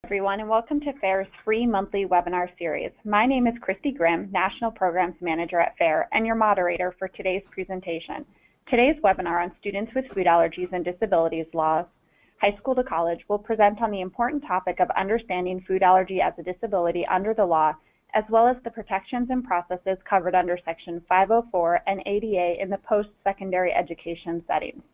Everyone, and welcome to FAIR's free monthly webinar series. My name is Christy Grimm, National Programs Manager at FAIR, and your moderator for today's presentation. Today's webinar on students with food allergies and disabilities laws, high school to college, will present on the important topic of understanding food allergy as a disability under the law, as well as the protections and processes covered under Section 504 and ADA in the post-secondary education settings.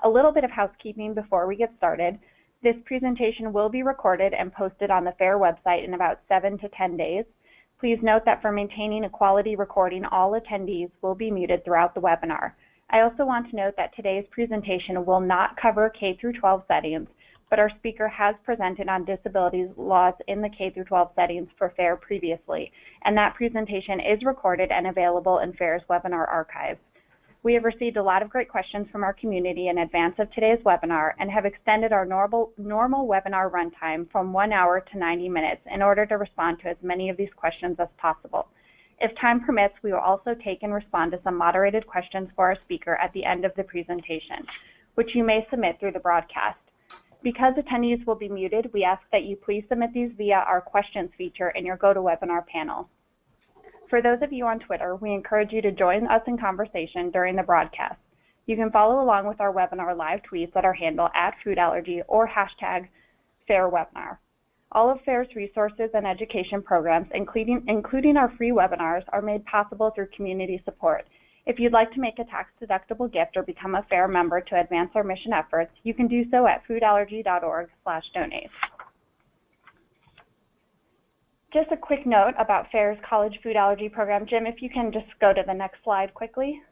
A little bit of housekeeping before we get started. This presentation will be recorded and posted on the FAIR website in about 7 to 10 days. Please note that for maintaining a quality recording, all attendees will be muted throughout the webinar. I also want to note that today's presentation will not cover K through 12 settings, but our speaker has presented on disabilities laws in the K through 12 settings for FAIR previously, and that presentation is recorded and available in FAIR's webinar archives. We have received a lot of great questions from our community in advance of today's webinar and have extended our normal webinar runtime from 1 hour to 90 minutes in order to respond to as many of these questions as possible. If time permits, we will also take and respond to some moderated questions for our speaker at the end of the presentation, which you may submit through the broadcast. Because attendees will be muted, we ask that you please submit these via our questions feature in your GoToWebinar panel. For those of you on Twitter, we encourage you to join us in conversation during the broadcast. You can follow along with our webinar live tweets at our handle @foodallergy or #FairWebinar. All of FAIR's resources and education programs, including our free webinars, are made possible through community support. If you'd like to make a tax-deductible gift or become a FAIR member to advance our mission efforts, you can do so at foodallergy.org/donate. Just a quick note about FAIR's college food allergy program. Jim, if you can just go to the next slide quickly.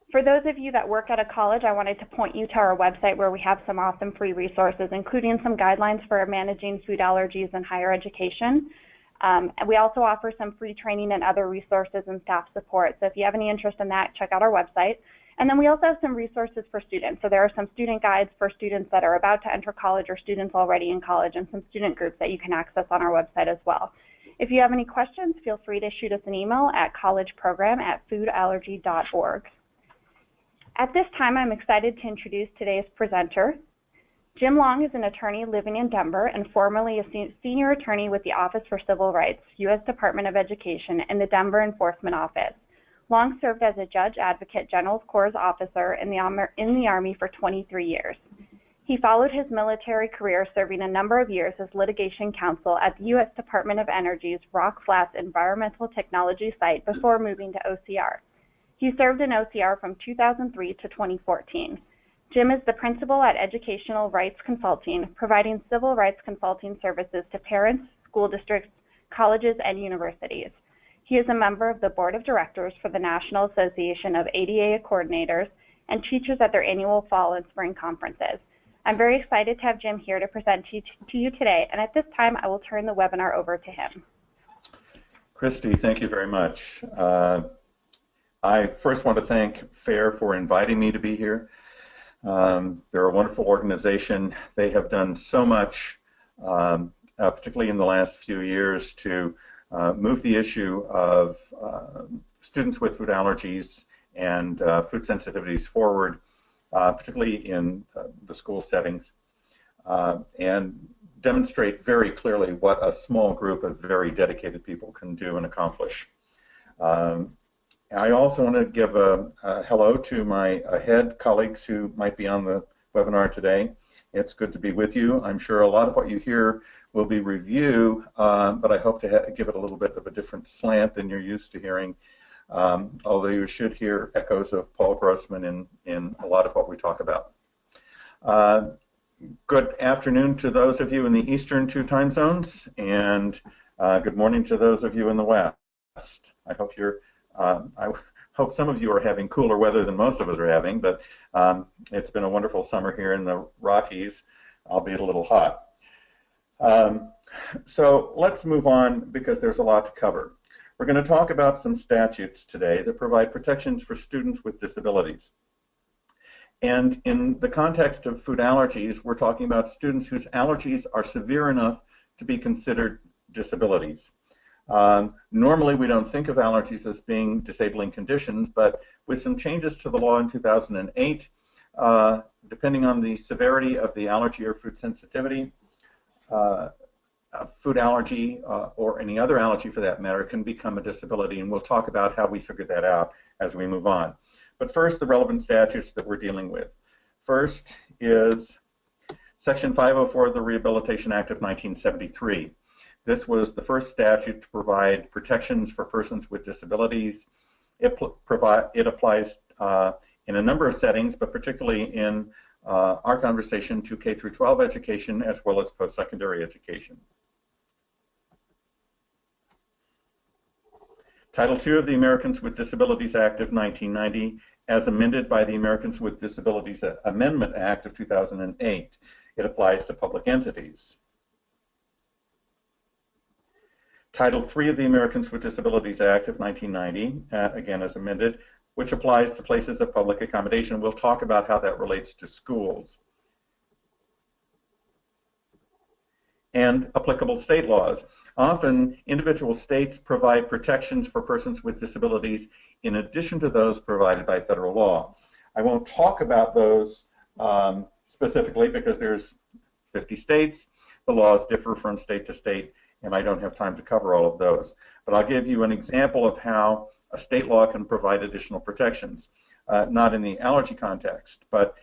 For those of you that work at a college, I wanted to point you to our website where we have some awesome free resources, including some guidelines for managing food allergies in higher education. And we also offer some free training and other resources and staff support. So if you have any interest in that, check out our website. And then we also have some resources for students. So there are some student guides for students that are about to enter college or students already in college, and some student groups that you can access on our website as well. If you have any questions, feel free to shoot us an email at collegeprogram@foodallergy.org. At this time, I'm excited to introduce today's presenter. Jim Long is an attorney living in Denver and formerly a senior attorney with the Office for Civil Rights, U.S. Department of Education, in the Denver Enforcement Office. Long served as a Judge Advocate General Corps officer in the Army for 23 years. He followed his military career serving a number of years as litigation counsel at the U.S. Department of Energy's Rock Flats Environmental Technology site before moving to OCR. He served in OCR from 2003 to 2014. Jim is the principal at Educational Rights Consulting, providing civil rights consulting services to parents, school districts, colleges, and universities. He is a member of the Board of Directors for the National Association of ADA Coordinators and teaches at their annual fall and spring conferences. I'm very excited to have Jim here to present to you today, and at this time I will turn the webinar over to him. Christy, thank you very much. I first want to thank FAIR for inviting me to be here. They're a wonderful organization. They have done so much, particularly in the last few years, to move the issue of students with food allergies and food sensitivities forward, particularly in the school settings, and demonstrate very clearly what a small group of very dedicated people can do and accomplish. I also want to give a hello to my head colleagues who might be on the webinar today. It's good to be with you. I'm sure a lot of what you hear will be review, but I hope to give it a little bit of a different slant than you're used to hearing, although you should hear echoes of Paul Grossman in a lot of what we talk about. Good afternoon to those of you in the eastern 2 time zones, and good morning to those of you in the west. I hope I hope some of you are having cooler weather than most of us are having, but it's been a wonderful summer here in the Rockies, albeit a little hot. So let's move on because there's a lot to cover. We're going to talk about some statutes today that provide protections for students with disabilities. And in the context of food allergies, we're talking about students whose allergies are severe enough to be considered disabilities. Normally, we don't think of allergies as being disabling conditions, but with some changes to the law in 2008, depending on the severity of the allergy or food sensitivity, a food allergy or any other allergy for that matter can become a disability, and we'll talk about how we figured that out as we move on. But first, the relevant statutes that we're dealing with. First is Section 504 of the Rehabilitation Act of 1973. This was the first statute to provide protections for persons with disabilities. It applies in a number of settings, but particularly in our conversation to K through 12 education as well as post-secondary education. Title II of the Americans with Disabilities Act of 1990, as amended by the Americans with Disabilities Amendment Act of 2008. It applies to public entities. Title III of the Americans with Disabilities Act of 1990, again as amended, which applies to places of public accommodation. We'll talk about how that relates to schools. And applicable state laws. Often, individual states provide protections for persons with disabilities in addition to those provided by federal law. I won't talk about those specifically because there's 50 states. The laws differ from state to state, and I don't have time to cover all of those. But I'll give you an example of how a state law can provide additional protections, not in the allergy context, but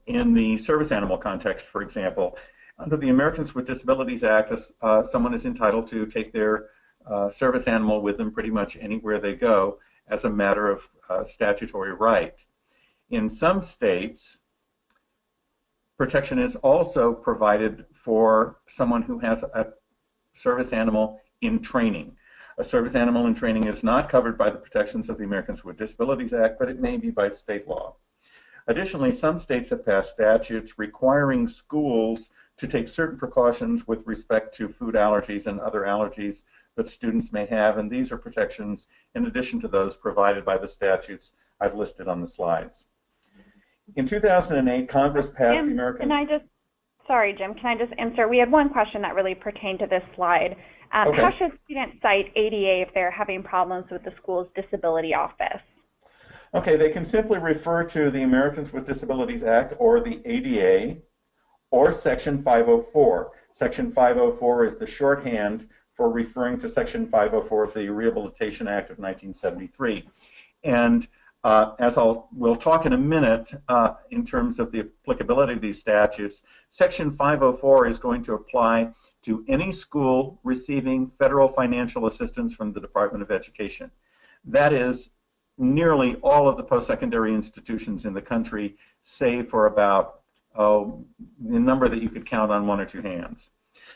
in the service animal context, for example. Under the Americans with Disabilities Act, someone is entitled to take their service animal with them pretty much anywhere they go as a matter of statutory right. In some states, protection is also provided for someone who has a service animal in training. A service animal in training is not covered by the protections of the Americans with Disabilities Act, but it may be by state law. Additionally, some states have passed statutes requiring schools to take certain precautions with respect to food allergies and other allergies that students may have, and these are protections in addition to those provided by the statutes I've listed on the slides. In 2008, Congress passed the American... Sorry, Jim, can I just insert? We had one question that really pertained to this slide. Okay. How should students cite ADA if they're having problems with the school's disability office? Okay, they can simply refer to the Americans with Disabilities Act or the ADA or Section 504. Section 504 is the shorthand for referring to Section 504 of the Rehabilitation Act of 1973. And as we'll talk in a minute in terms of the applicability of these statutes, Section 504 is going to apply to any school receiving federal financial assistance from the Department of Education. That is nearly all of the post-secondary institutions in the country, save for about the number that you could count on one or two hands.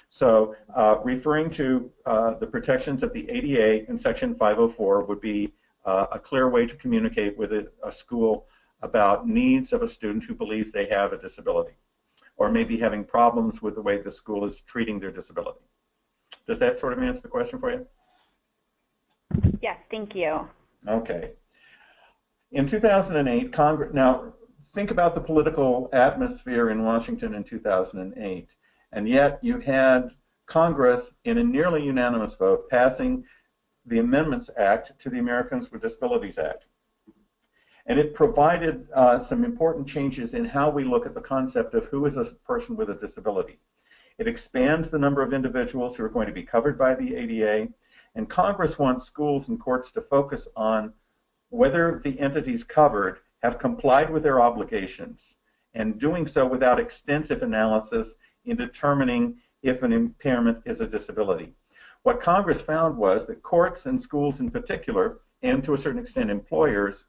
So referring to the protections of the ADA and Section 504 would be a clear way to communicate with a school about needs of a student who believes they have a disability or maybe having problems with the way the school is treating their disability. Does that sort of answer the question for you? Yes, thank you. Okay. In 2008, Congress, now think about the political atmosphere in Washington in 2008, and yet you had Congress in a nearly unanimous vote passing the Amendments Act to the Americans with Disabilities Act. And it provided some important changes in how we look at the concept of who is a person with a disability. It expands the number of individuals who are going to be covered by the ADA, and Congress wants schools and courts to focus on whether the entities covered have complied with their obligations, and doing so without extensive analysis in determining if an impairment is a disability. What Congress found was that courts and schools in particular, and to a certain extent employers,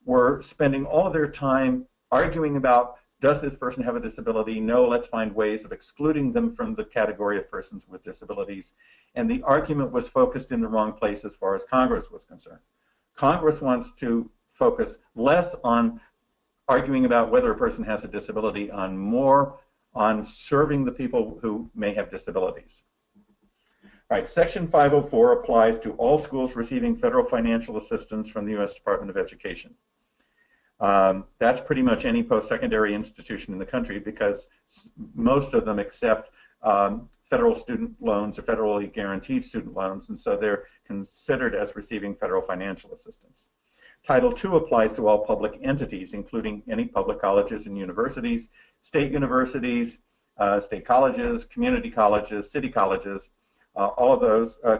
were spending all of their time arguing about, does this person have a disability? No, let's find ways of excluding them from the category of persons with disabilities. And the argument was focused in the wrong place as far as Congress was concerned. Congress wants to focus less on arguing about whether a person has a disability, on more on serving the people who may have disabilities. Right, Section 504 applies to all schools receiving federal financial assistance from the U.S. Department of Education. That's pretty much any post-secondary institution in the country because most of them accept federal student loans or federally guaranteed student loans, and so they're considered as receiving federal financial assistance. Title II applies to all public entities, including any public colleges and universities, state universities, state colleges, community colleges, city colleges. All of those are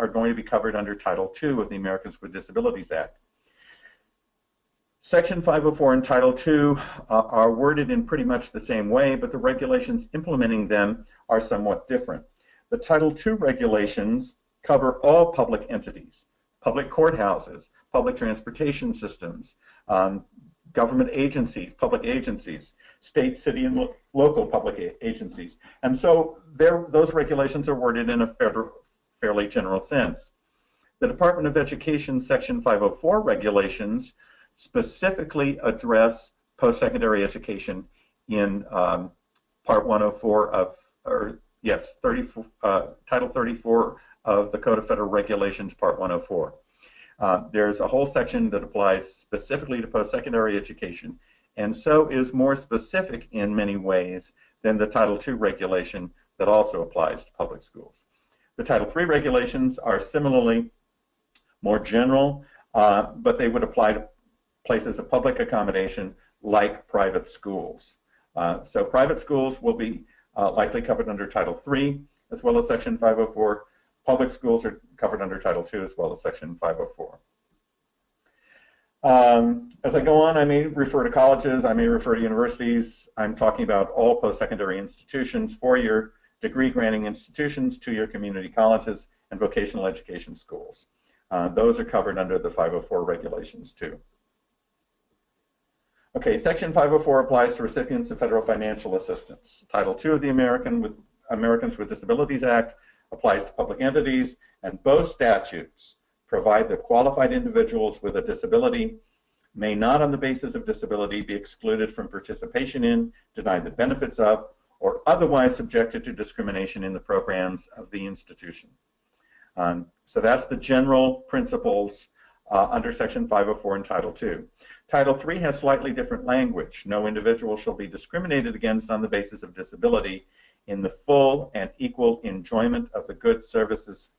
going to be covered under Title II of the Americans with Disabilities Act. Section 504 and Title II are worded in pretty much the same way, but the regulations implementing them are somewhat different. The Title II regulations cover all public entities, public courthouses, public transportation systems, government agencies, public agencies, state, city, and local public agencies. And so those regulations are worded in a fairly general sense. The Department of Education Section 504 regulations specifically address post-secondary education in Part 104 of, Title 34 of the Code of Federal Regulations, Part 104. There's a whole section that applies specifically to post-secondary education, and so is more specific in many ways than the Title II regulation that also applies to public schools. The Title III regulations are similarly more general, but they would apply to places of public accommodation like private schools. So private schools will be likely covered under Title III as well as Section 504. Public schools are covered under Title II as well as Section 504. As I go on, I may refer to colleges, I may refer to universities. I'm talking about all post-secondary institutions, four-year degree-granting institutions, two-year community colleges, and vocational education schools. Those are covered under the 504 regulations too. Okay, Section 504 applies to recipients of federal financial assistance. Title II of the Americans with Disabilities Act applies to public entities, and both statutes provide that qualified individuals with a disability may not on the basis of disability be excluded from participation in, denied the benefits of, or otherwise subjected to discrimination in the programs of the institution. So that's the general principles under Section 504 and Title II. Title III has slightly different language. No individual shall be discriminated against on the basis of disability in the full and equal enjoyment of the goods, services,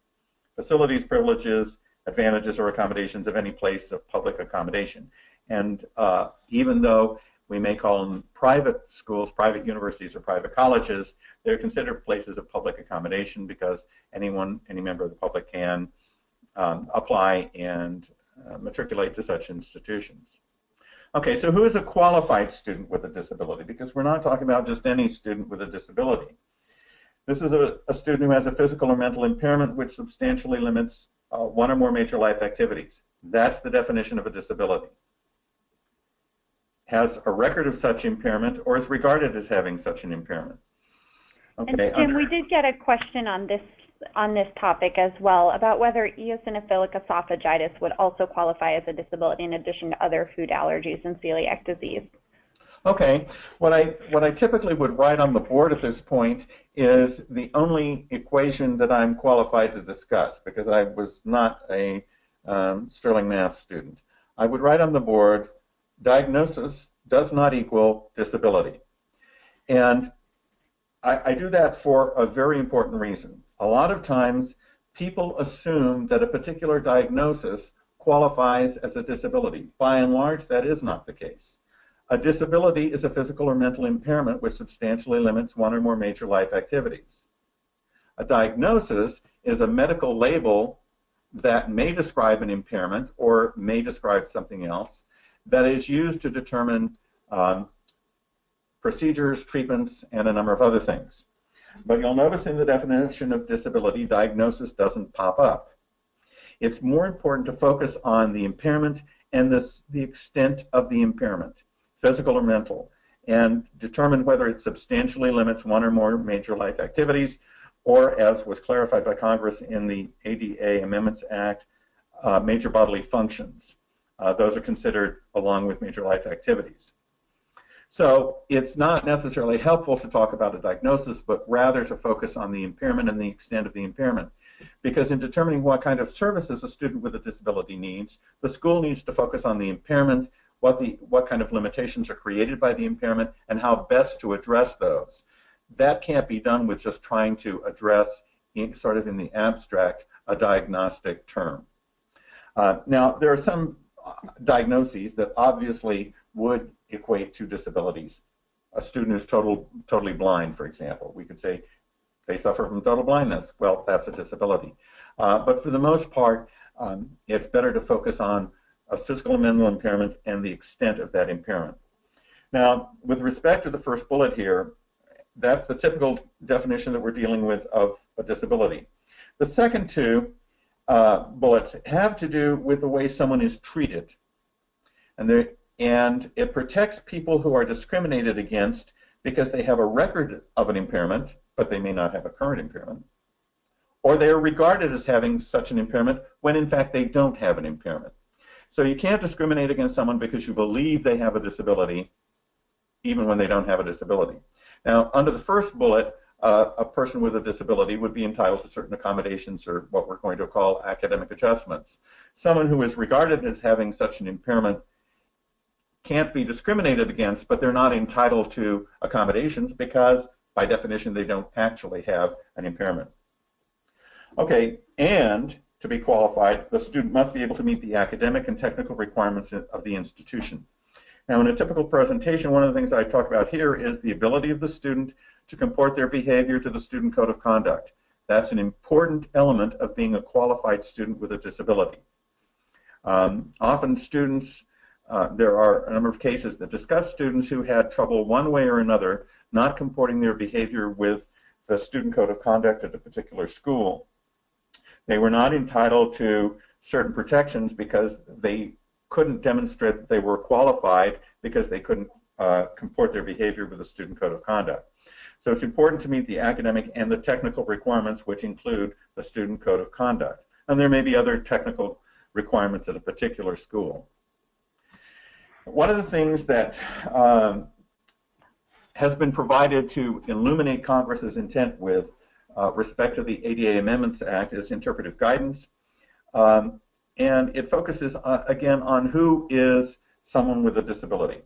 facilities, privileges, advantages, or accommodations of any place of public accommodation. And even though we may call them private schools, private universities, or private colleges, they're considered places of public accommodation because any member of the public can apply and matriculate to such institutions. Okay, so who is a qualified student with a disability? Because we're not talking about just any student with a disability. This is a student who has a physical or mental impairment which substantially limits one or more major life activities. That's the definition of a disability. Has a record of such impairment or is regarded as having such an impairment. Okay, and Jim, we did get a question on this topic as well about whether eosinophilic esophagitis would also qualify as a disability in addition to other food allergies and celiac disease. Okay, what I typically would write on the board at this point is the only equation that I'm qualified to discuss because I was not a Sterling Math student. I would write on the board, diagnosis does not equal disability. And I do that for a very important reason. A lot of times people assume that a particular diagnosis qualifies as a disability. By and large, that is not the case. A disability is a physical or mental impairment which substantially limits one or more major life activities. A diagnosis is a medical label that may describe an impairment or may describe something else that is used to determine procedures, treatments, and a number of other things. But you'll notice in the definition of disability, diagnosis doesn't pop up. It's more important to focus on the impairment and the extent of the impairment, physical or mental, and determine whether it substantially limits one or more major life activities, or as was clarified by Congress in the ADA Amendments Act, major bodily functions. Those are considered along with major life activities. So it's not necessarily helpful to talk about a diagnosis, but rather to focus on the impairment and the extent of the impairment. Because in determining what kind of services a student with a disability needs, the school needs to focus on the impairment, what kind of limitations are created by the impairment, and how best to address those. That can't be done with just trying to address, sort of in the abstract, a diagnostic term. Now, there are some diagnoses that obviously would equate to disabilities. A student who's totally blind, for example, we could say they suffer from total blindness. Well, that's a disability. But for the most part, it's better to focus on a physical and mental impairment and the extent of that impairment. Now, with respect to the first bullet here, that's the typical definition that we're dealing with of a disability. The second two bullets have to do with the way someone is treated. And it protects people who are discriminated against because they have a record of an impairment, but they may not have a current impairment. Or they are regarded as having such an impairment when in fact they don't have an impairment. So you can't discriminate against someone because you believe they have a disability even when they don't have a disability. Now, under the first bullet, a person with a disability would be entitled to certain accommodations or what we're going to call academic adjustments. Someone who is regarded as having such an impairment can't be discriminated against, but they're not entitled to accommodations because, by definition, they don't actually have an impairment. Okay, and to be qualified, the student must be able to meet the academic and technical requirements of the institution. Now, in a typical presentation, one of the things I talk about here is the ability of the student to comport their behavior to the student code of conduct. That's an important element of being a qualified student with a disability. Often students, there are a number of cases that discuss students who had trouble one way or another not comporting their behavior with the student code of conduct at a particular school. They were not entitled to certain protections because they couldn't demonstrate that they were qualified because they couldn't comport their behavior with the student code of conduct. So it's important to meet the academic and the technical requirements, which include the student code of conduct. And there may be other technical requirements at a particular school. One of the things that has been provided to illuminate Congress's intent with respect to the ADA Amendments Act is Interpretive Guidance. And it focuses, again, on who is someone with a disability.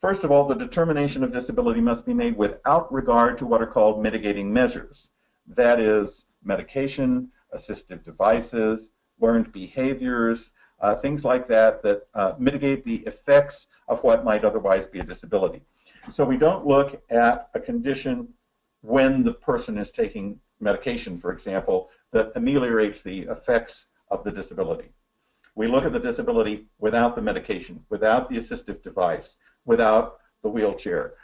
First of all, the determination of disability must be made without regard to what are called mitigating measures. That is, medication, assistive devices, learned behaviors, things like that that mitigate the effects of what might otherwise be a disability. So we don't look at a condition when the person is taking medication, for example, that ameliorates the effects of the disability. We look at the disability without the medication, without the assistive device, without the wheelchair,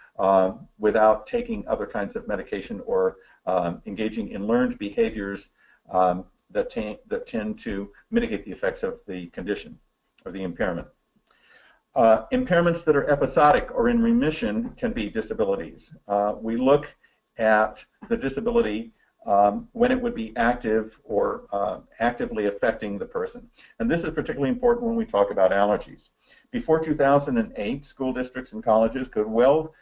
without taking other kinds of medication or engaging in learned behaviors that tend to mitigate the effects of the condition or the impairment. Impairments that are episodic or in remission can be disabilities. We look at the disability when it would be active or actively affecting the person. And this is particularly important when we talk about allergies. Before 2008, school districts and colleges could well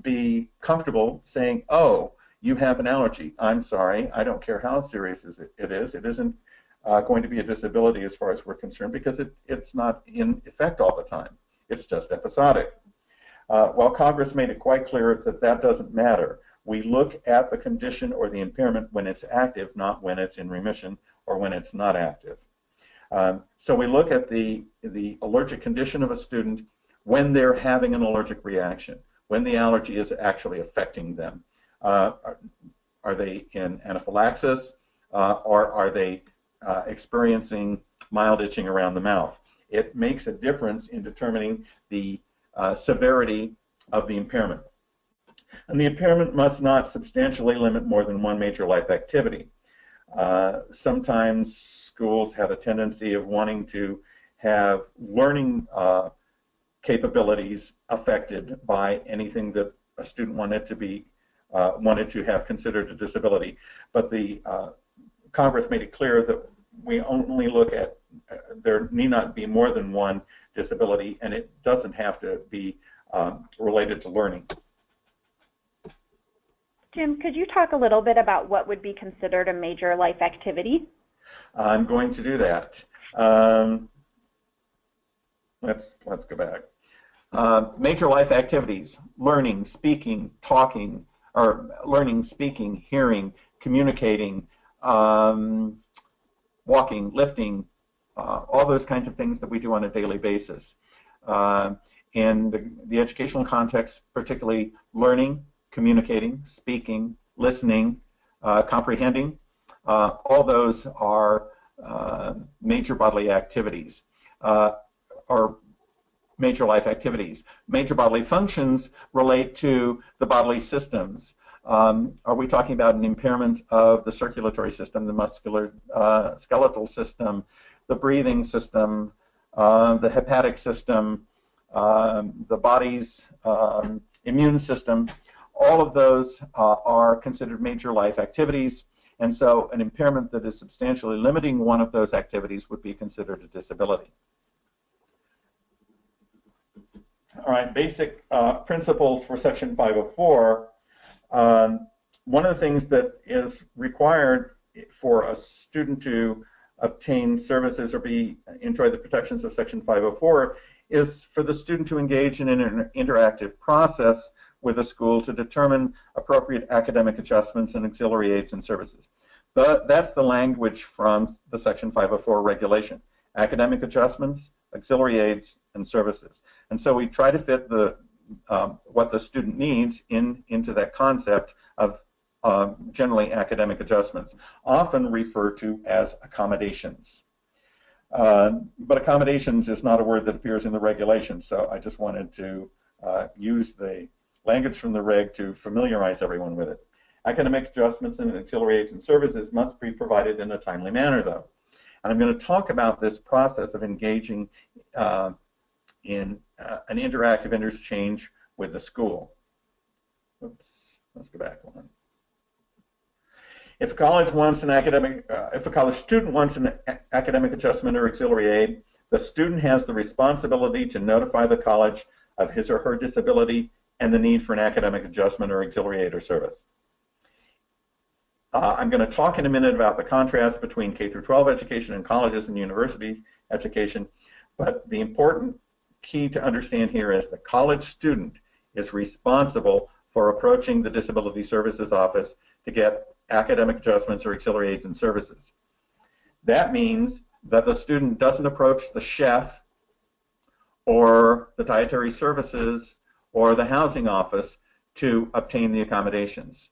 be comfortable saying, oh, you have an allergy. I'm sorry, I don't care how serious it is. It isn't going to be a disability as far as we're concerned because it's not in effect all the time. It's just episodic. While Congress made it quite clear that that doesn't matter, we look at the condition or the impairment when it's active, not when it's in remission or when it's not active. So we look at the allergic condition of a student when they're having an allergic reaction, when the allergy is actually affecting them. Are they in anaphylaxis or are they experiencing mild itching around the mouth? It makes a difference in determining the severity of the impairment. And the impairment must not substantially limit more than one major life activity. Sometimes schools have a tendency of wanting to have learning capabilities affected by anything that a student wanted to have considered a disability. But the Congress made it clear that we only look at, there need not be more than one disability, and it doesn't have to be related to learning. Jim, could you talk a little bit about what would be considered a major life activity? I'm going to do that. Let's go back. Major life activities: learning, speaking, talking, or learning, speaking, hearing, communicating, walking, lifting, all those kinds of things that we do on a daily basis. In the educational context, particularly learning, communicating, speaking, listening, comprehending, all those are major bodily activities, or major life activities. Major bodily functions relate to the bodily systems. Are we talking about an impairment of the circulatory system, the muscular skeletal system, the breathing system, the hepatic system, the body's immune system? All of those are considered major life activities, and so an impairment that is substantially limiting one of those activities would be considered a disability. All right, basic principles for Section 504. One of the things that is required for a student to obtain services or enjoy the protections of Section 504 is for the student to engage in an interactive process with a school to determine appropriate academic adjustments and auxiliary aids and services. That's the language from the Section 504 regulation: academic adjustments, auxiliary aids, and services. And so we try to fit what the student needs into that concept of generally academic adjustments, often referred to as accommodations. But accommodations is not a word that appears in the regulation, so I just wanted to use the language from the reg to familiarize everyone with it. Academic adjustments and auxiliary aids and services must be provided in a timely manner, though. And I'm going to talk about this process of engaging in an interactive interchange with the school. Oops, let's go back one. If a college student wants an academic adjustment or auxiliary aid, the student has the responsibility to notify the college of his or her disability and the need for an academic adjustment or auxiliary aid or service. I'm going to talk in a minute about the contrast between K-12 education and colleges and universities education, but the important key to understand here is the college student is responsible for approaching the Disability Services Office to get academic adjustments or auxiliary aids and services. That means that the student doesn't approach the chef or the dietary services or the housing office to obtain the accommodations.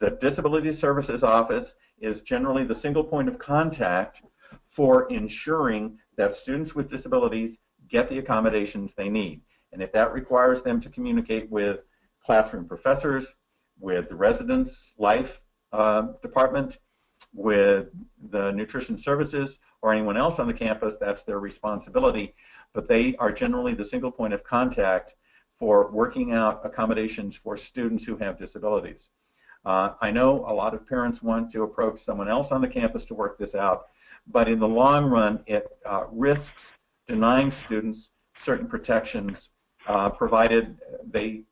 The Disability Services Office is generally the single point of contact for ensuring that students with disabilities get the accommodations they need. And if that requires them to communicate with classroom professors, with the residence life department, with the nutrition services, or anyone else on the campus, that's their responsibility. But they are generally the single point of contact for working out accommodations for students who have disabilities. I know a lot of parents want to approach someone else on the campus to work this out, but in the long run, it risks denying students certain protections provided they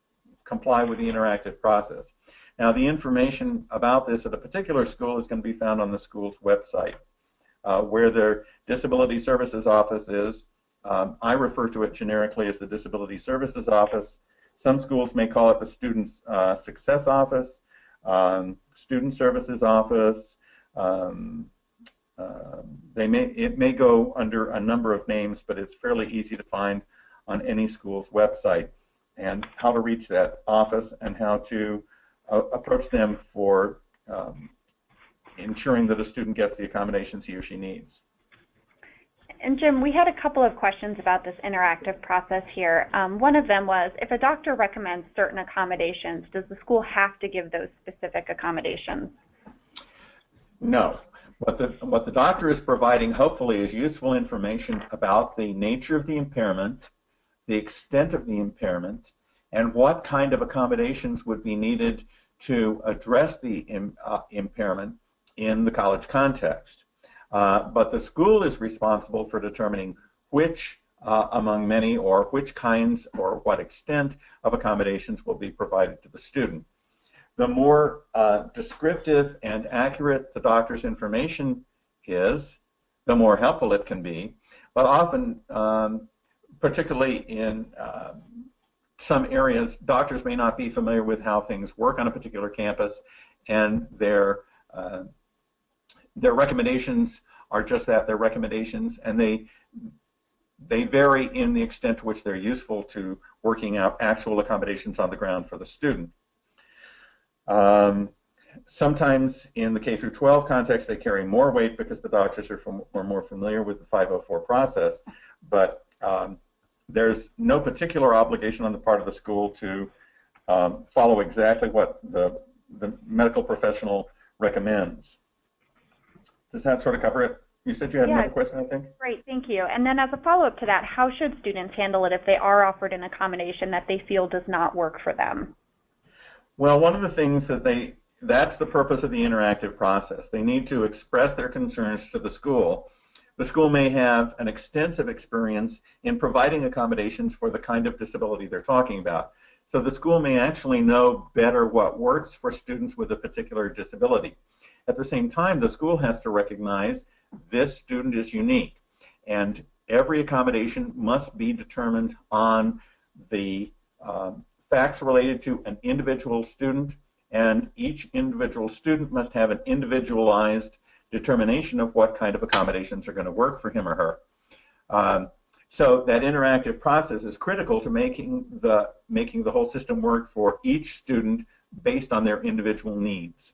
comply with the interactive process. Now, the information about this at a particular school is going to be found on the school's website. Where their Disability Services Office is, I refer to it generically as the Disability Services Office. Some schools may call it the Student Success Office, Student Services Office. It may go under a number of names, but it's fairly easy to find on any school's website, and how to reach that office and how to approach them for ensuring that a student gets the accommodations he or she needs. And Jim, we had a couple of questions about this interactive process here. One of them was, if a doctor recommends certain accommodations, does the school have to give those specific accommodations? No. What the doctor is providing, hopefully, is useful information about the nature of the impairment, the extent of the impairment, and what kind of accommodations would be needed to address the impairment in the college context. But the school is responsible for determining which among many, or which kinds or what extent of accommodations will be provided to the student. The more descriptive and accurate the doctor's information is, the more helpful it can be. But often, particularly in some areas, doctors may not be familiar with how things work on a particular campus, and their recommendations are just that, they're recommendations, and they vary in the extent to which they're useful to working out actual accommodations on the ground for the student. Sometimes in the K through 12 context, they carry more weight because the doctors are more familiar with the 504 process, but there's no particular obligation on the part of the school to follow exactly what the medical professional recommends. Does that sort of cover it? You said you had another question, I think? Great, thank you. And then as a follow-up to that, how should students handle it if they are offered an accommodation that they feel does not work for them? Well, one of the things that's the purpose of the interactive process. They need to express their concerns to the school. The school may have an extensive experience in providing accommodations for the kind of disability they're talking about. So the school may actually know better what works for students with a particular disability. At the same time, the school has to recognize this student is unique, and every accommodation must be determined on the facts related to an individual student, and each individual student must have an individualized determination of what kind of accommodations are going to work for him or her. So that interactive process is critical to making the whole system work for each student based on their individual needs.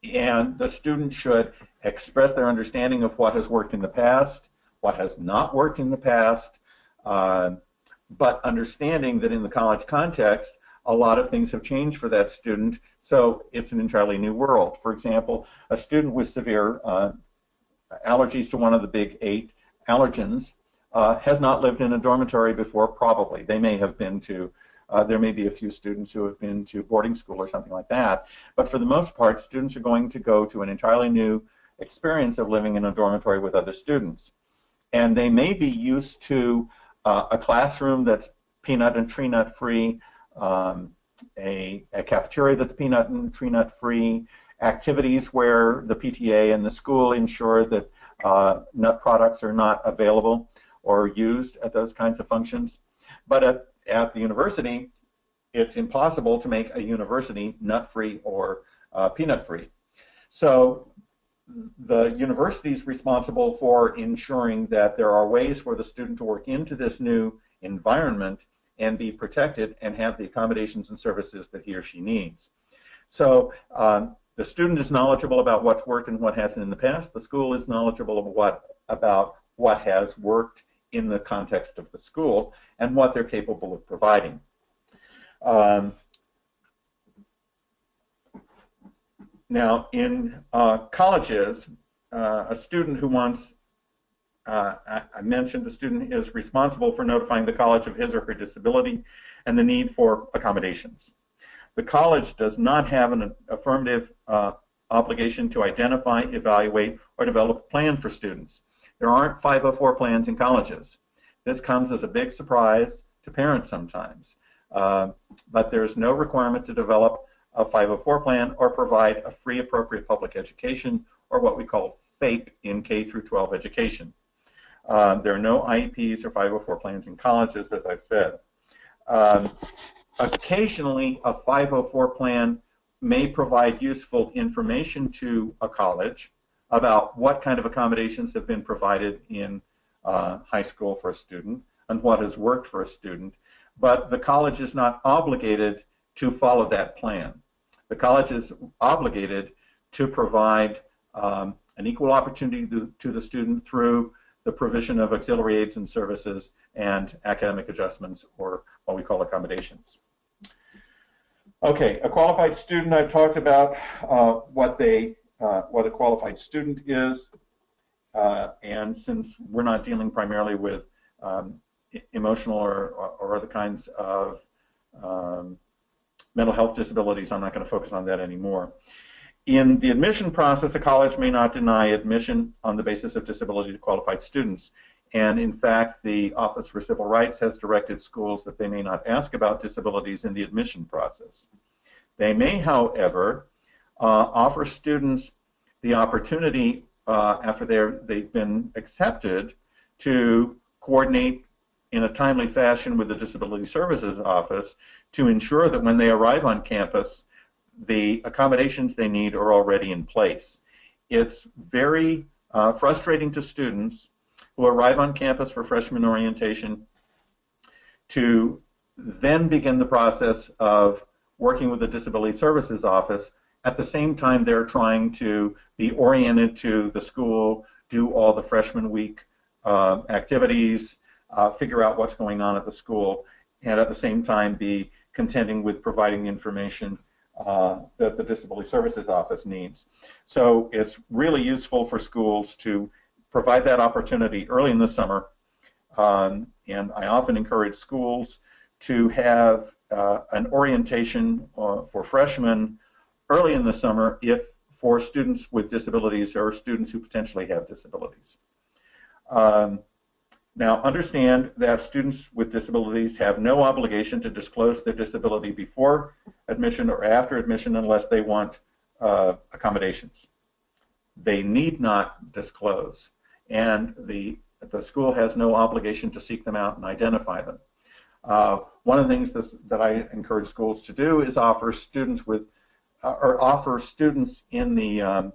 And the student should express their understanding of what has worked in the past, what has not worked in the past, but understanding that in the college context, a lot of things have changed for that student, so it's an entirely new world. For example, a student with severe allergies to one of the big 8 allergens has not lived in a dormitory before, probably. They may have been to, there may be a few students who have been to boarding school or something like that, but for the most part, students are going to go to an entirely new experience of living in a dormitory with other students. And they may be used to a classroom that's peanut and tree nut free, a cafeteria that's peanut and tree nut free, activities where the PTA and the school ensure that nut products are not available or used at those kinds of functions. But at the university, it's impossible to make a university nut-free or peanut-free. So the university is responsible for ensuring that there are ways for the student to work into this new environment and be protected and have the accommodations and services that he or she needs. So the student is knowledgeable about what's worked and what hasn't in the past. The school is knowledgeable about what has worked in the context of the school and what they're capable of providing. Now, in colleges, a student who wants, I mentioned the student is responsible for notifying the college of his or her disability and the need for accommodations. The college does not have an affirmative obligation to identify, evaluate, or develop a plan for students. There aren't 504 plans in colleges. This comes as a big surprise to parents sometimes. But there's no requirement to develop a 504 plan or provide a free appropriate public education, or what we call FAPE in K through 12 education. There are no IEPs or 504 plans in colleges, as I've said. Occasionally, a 504 plan may provide useful information to a college about what kind of accommodations have been provided in high school for a student and what has worked for a student, but the college is not obligated to follow that plan. The college is obligated to provide an equal opportunity to the student through the provision of auxiliary aids and services and academic adjustments, or what we call accommodations. Okay, a qualified student, I've talked about what a qualified student is, and since we're not dealing primarily with emotional or other kinds of mental health disabilities, I'm not going to focus on that anymore. In the admission process, a college may not deny admission on the basis of disability to qualified students. And in fact, the Office for Civil Rights has directed schools that they may not ask about disabilities in the admission process. They may, however, offer students the opportunity after they've been accepted to coordinate in a timely fashion with the Disability Services Office to ensure that when they arrive on campus, the accommodations they need are already in place. it's very frustrating to students who arrive on campus for freshman orientation to then begin the process of working with the Disability Services Office at the same time they're trying to be oriented to the school, do all the freshman week activities, figure out what's going on at the school, and at the same time be contending with providing the information that the Disability Services Office needs. So it's really useful for schools to provide that opportunity early in the summer, and I often encourage schools to have an orientation for freshmen early in the summer for students with disabilities or students who potentially have disabilities. Now, understand that students with disabilities have no obligation to disclose their disability before admission or after admission unless they want accommodations. They need not disclose, and the school has no obligation to seek them out and identify them. One of the things that I encourage schools to do is offer students in the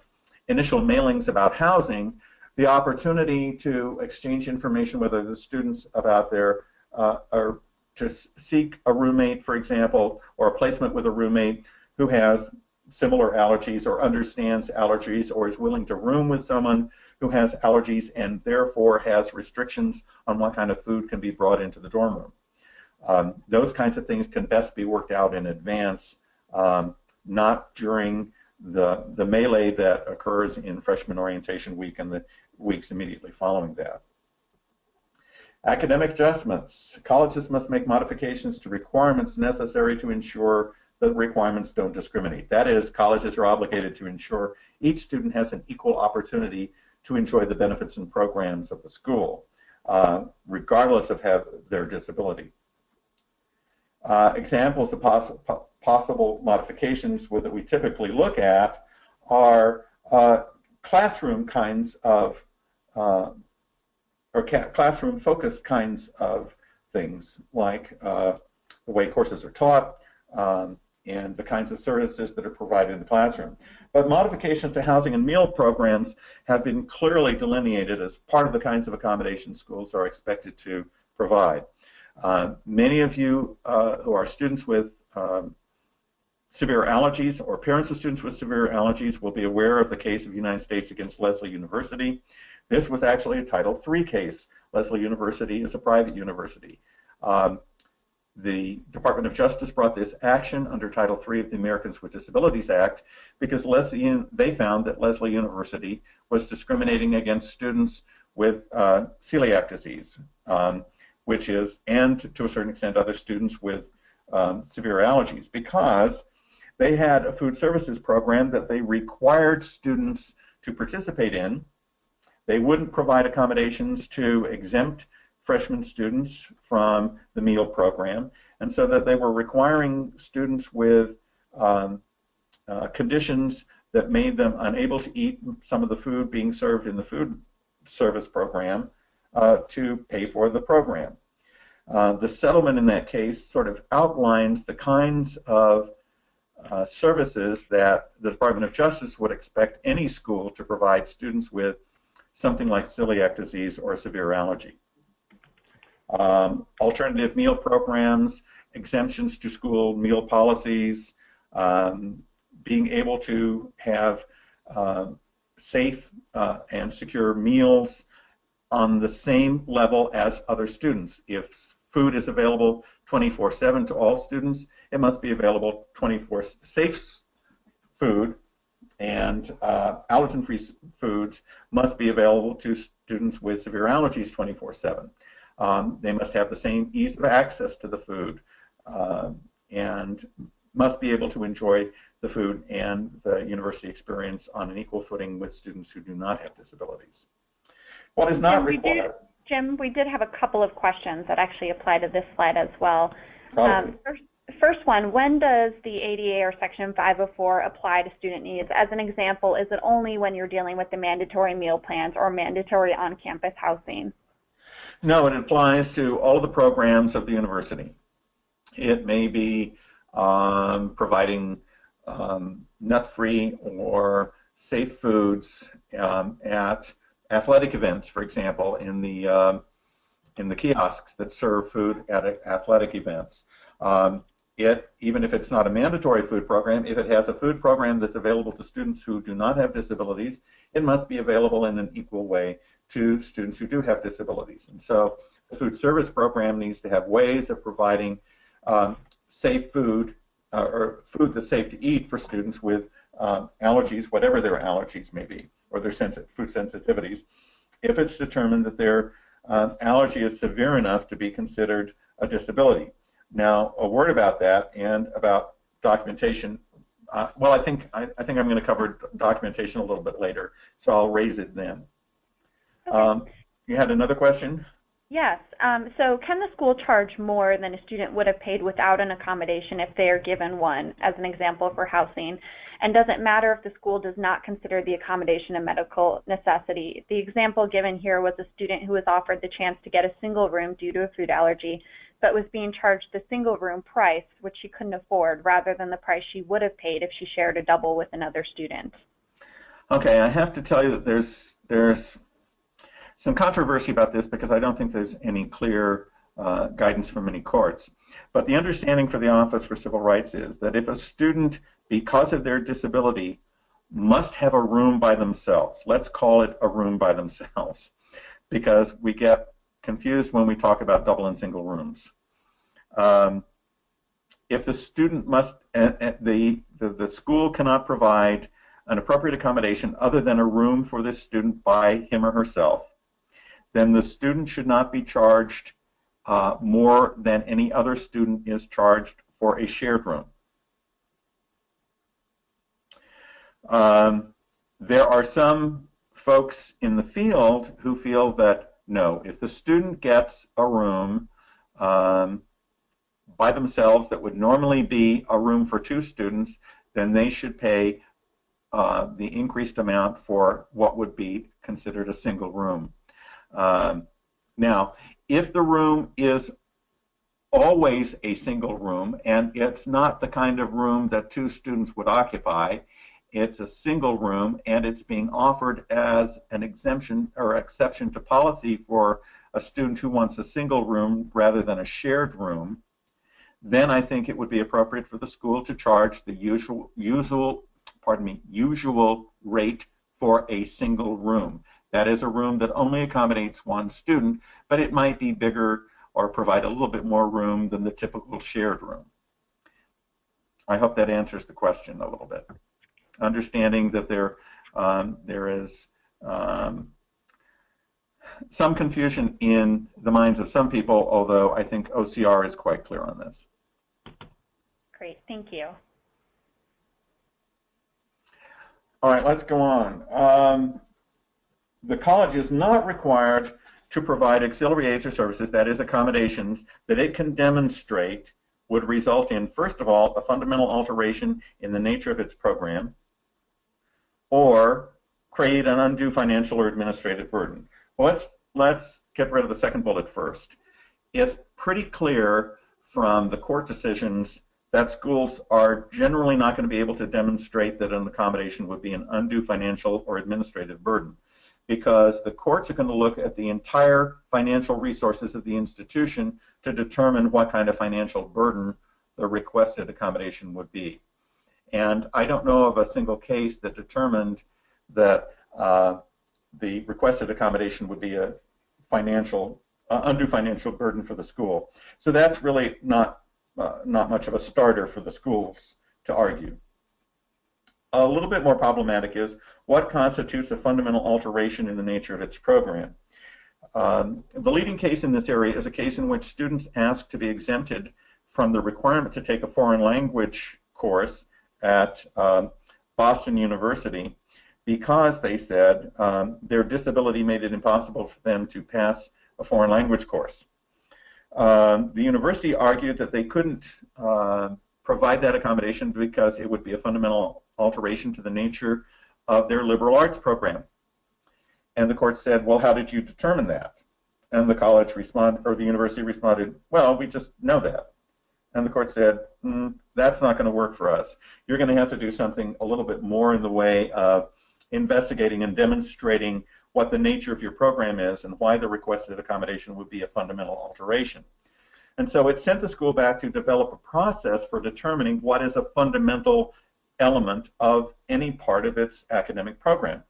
initial mailings about housing the opportunity to exchange information with the students about their, or to seek a roommate, for example, or a placement with a roommate who has similar allergies or understands allergies or is willing to room with someone who has allergies and therefore has restrictions on what kind of food can be brought into the dorm room. Those kinds of things can best be worked out in advance, not during the melee that occurs in freshman orientation week and the weeks immediately following that. Academic adjustments. Colleges must make modifications to requirements necessary to ensure that requirements don't discriminate. That is, colleges are obligated to ensure each student has an equal opportunity to enjoy the benefits and programs of the school, regardless of their disability. Examples of possible modifications that we typically look at are classroom kinds of or classroom-focused kinds of things, like the way courses are taught and the kinds of services that are provided in the classroom. But modifications to housing and meal programs have been clearly delineated as part of the kinds of accommodations schools are expected to provide. Many of you who are students with severe allergies or parents of students with severe allergies will be aware of the case of United States against Lesley University. This was actually a Title III case. Lesley University is a private university. The Department of Justice brought this action under Title III of the Americans with Disabilities Act because they found that Lesley University was discriminating against students with celiac disease, which is, and to a certain extent, other students with severe allergies, because they had a food services program that they required students to participate in. They wouldn't provide accommodations to exempt freshman students from the meal program, and so that they were requiring students with conditions that made them unable to eat some of the food being served in the food service program to pay for the program. The settlement in that case sort of outlines the kinds of services that the Department of Justice would expect any school to provide students with something like celiac disease or severe allergy. Alternative meal programs, exemptions to school meal policies, being able to have safe and secure meals on the same level as other students. If food is available 24/7 to all students, it must be available 24/7. Safe food and allergen-free foods must be available to students with severe allergies 24/7. They must have the same ease of access to the food and must be able to enjoy the food and the university experience on an equal footing with students who do not have disabilities. What is not required? Jim, we did have a couple of questions that actually apply to this slide as well. First one, when does the ADA or Section 504 apply to student needs? As an example, is it only when you're dealing with the mandatory meal plans or mandatory on-campus housing? No, it applies to all of the programs of the university. It may be providing nut-free or safe foods at athletic events, for example, in the kiosks that serve food at athletic events. Even if it's not a mandatory food program, if it has a food program that's available to students who do not have disabilities, it must be available in an equal way to students who do have disabilities. And so the food service program needs to have ways of providing safe food or food that's safe to eat for students with allergies, whatever their allergies may be, or their food sensitivities, if it's determined that their allergy is severe enough to be considered a disability. Now, a word about that and about documentation. Well, I think I'm going to cover documentation a little bit later, so I'll raise it then. Okay. You had another question? Yes. So can the school charge more than a student would have paid without an accommodation if they are given one, as an example for housing? And does it matter if the school does not consider the accommodation a medical necessity? The example given here was a student who was offered the chance to get a single room due to a food allergy, but was being charged the single room price, which she couldn't afford, rather than the price she would have paid if she shared a double with another student. Okay, I have to tell you that there's some controversy about this because I don't think there's any clear guidance from any courts. But the understanding for the Office for Civil Rights is that if a student, because of their disability, must have a room by themselves, let's call it a room by themselves, because we get confused when we talk about double and single rooms. If the student must, the school cannot provide an appropriate accommodation other than a room for this student by him or herself, then the student should not be charged more than any other student is charged for a shared room. There are some folks in the field who feel that no, if the student gets a room by themselves that would normally be a room for two students, then they should pay the increased amount for what would be considered a single room. Now, if the room is always a single room and it's not the kind of room that two students would occupy, it's a single room and it's being offered as an exemption or exception to policy for a student who wants a single room rather than a shared room, then I think it would be appropriate for the school to charge the usual rate for a single room. That is a room that only accommodates one student, but it might be bigger or provide a little bit more room than the typical shared room. I hope that answers the question a little bit. Understanding that there is some confusion in the minds of some people, although I think OCR is quite clear on this. Great, thank you. All right, let's go on. The college is not required to provide auxiliary aids or services, that is accommodations, that it can demonstrate would result in, first of all, a fundamental alteration in the nature of its program, or create an undue financial or administrative burden. Well, let's get rid of the second bullet first. It's pretty clear from the court decisions that schools are generally not going to be able to demonstrate that an accommodation would be an undue financial or administrative burden, because the courts are going to look at the entire financial resources of the institution to determine what kind of financial burden the requested accommodation would be. And I don't know of a single case that determined that the requested accommodation would be a undue financial burden for the school. So that's really not much of a starter for the schools to argue. A little bit more problematic is what constitutes a fundamental alteration in the nature of its program. The leading case in this area is a case in which students asked to be exempted from the requirement to take a foreign language course at Boston University because, they said, their disability made it impossible for them to pass a foreign language course. The university argued that they couldn't provide that accommodation because it would be a fundamental alteration to the nature of their liberal arts program. And the court said, well, how did you determine that? And the college responded, or the university responded, well, we just know that. And the court said, that's not going to work for us. You're going to have to do something a little bit more in the way of investigating and demonstrating what the nature of your program is and why the requested accommodation would be a fundamental alteration. And so it sent the school back to develop a process for determining what is a fundamental element of any part of its academic program.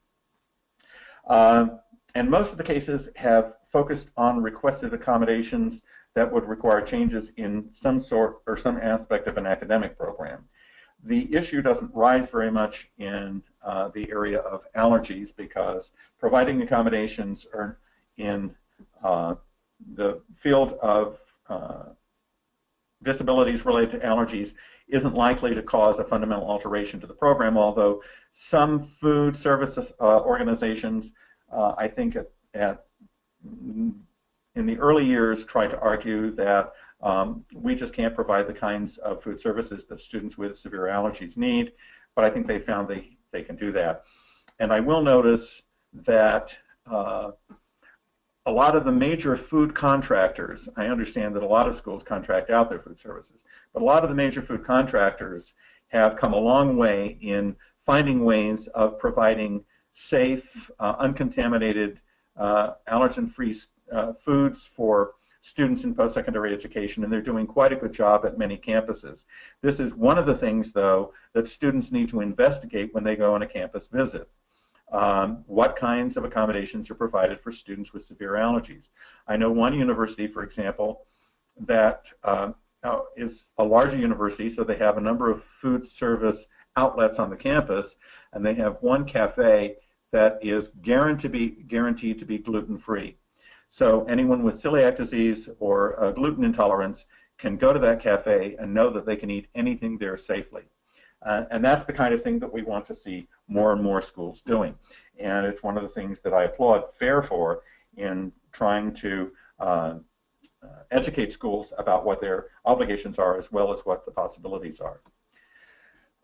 And most of the cases have focused on requested accommodations that would require changes in some sort or some aspect of an academic program. The issue doesn't rise very much in the area of allergies because providing accommodations are in the field of disabilities related to allergies isn't likely to cause a fundamental alteration to the program, although some food services organizations, I think in the early years, tried to argue that we just can't provide the kinds of food services that students with severe allergies need, but I think they found they can do that. And I will notice that a lot of the major food contractors, I understand that a lot of schools contract out their food services, but a lot of the major food contractors have come a long way in finding ways of providing safe, uncontaminated, allergen-free foods for students in post-secondary education, and they're doing quite a good job at many campuses. This is one of the things, though, that students need to investigate when they go on a campus visit. What kinds of accommodations are provided for students with severe allergies? I know one university, for example, that is a larger university, so they have a number of food service outlets on the campus, and they have one cafe that is guaranteed to be gluten-free. So anyone with celiac disease or gluten intolerance can go to that cafe and know that they can eat anything there safely. And that's the kind of thing that we want to see more and more schools doing. And it's one of the things that I applaud FAIR for in trying to educate schools about what their obligations are as well as what the possibilities are.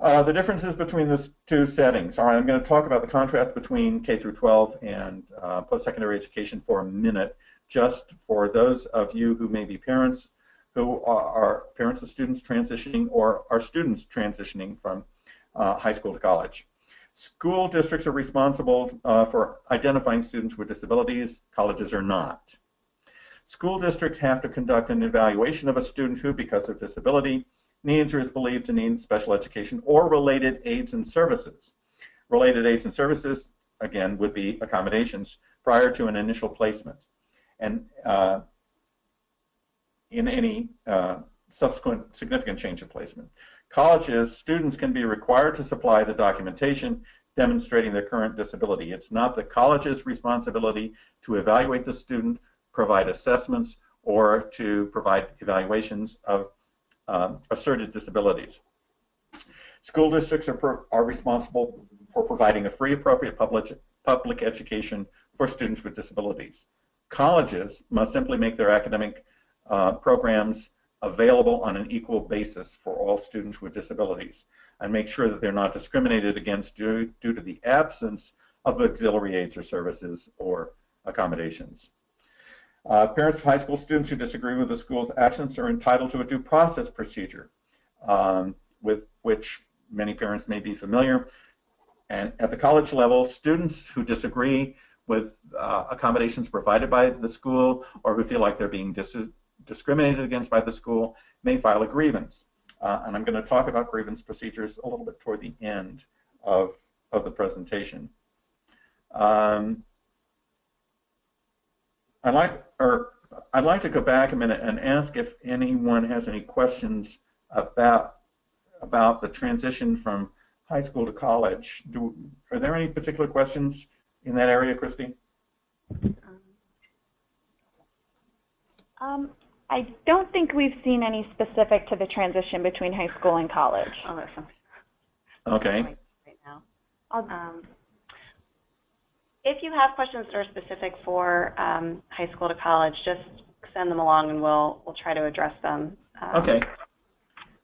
The differences between the two settings. All right, I'm going to talk about the contrast between K through 12 and post-secondary education for a minute, just for those of you who may be parents who are parents of students transitioning or are students transitioning from high school to college. School districts are responsible for identifying students with disabilities. Colleges are not. School districts have to conduct an evaluation of a student who, because of disability, needs or is believed to need special education or related aids and services. Related aids and services, again, would be accommodations prior to an initial placement. And in any subsequent significant change of placement. Colleges, students can be required to supply the documentation demonstrating their current disability. It's not the college's responsibility to evaluate the student, provide assessments, or to provide evaluations of asserted disabilities. School districts are responsible for providing a free, appropriate public education for students with disabilities. Colleges must simply make their academic programs available on an equal basis for all students with disabilities and make sure that they're not discriminated against due to the absence of auxiliary aids or services or accommodations. Parents of high school students who disagree with the school's actions are entitled to a due process procedure with which many parents may be familiar. And at the college level, students who disagree with accommodations provided by the school or who feel like they're being discriminated against by the school may file a grievance. And I'm going to talk about grievance procedures a little bit toward the end of the presentation. I'd like to go back a minute and ask if anyone has any questions about the transition from high school to college. Are there any particular questions in that area, Christy? I don't think we've seen any specific to the transition between high school and college. Oh, that's something. Okay. Right now. If you have questions that are specific for high school to college, just send them along and we'll try to address them. Okay.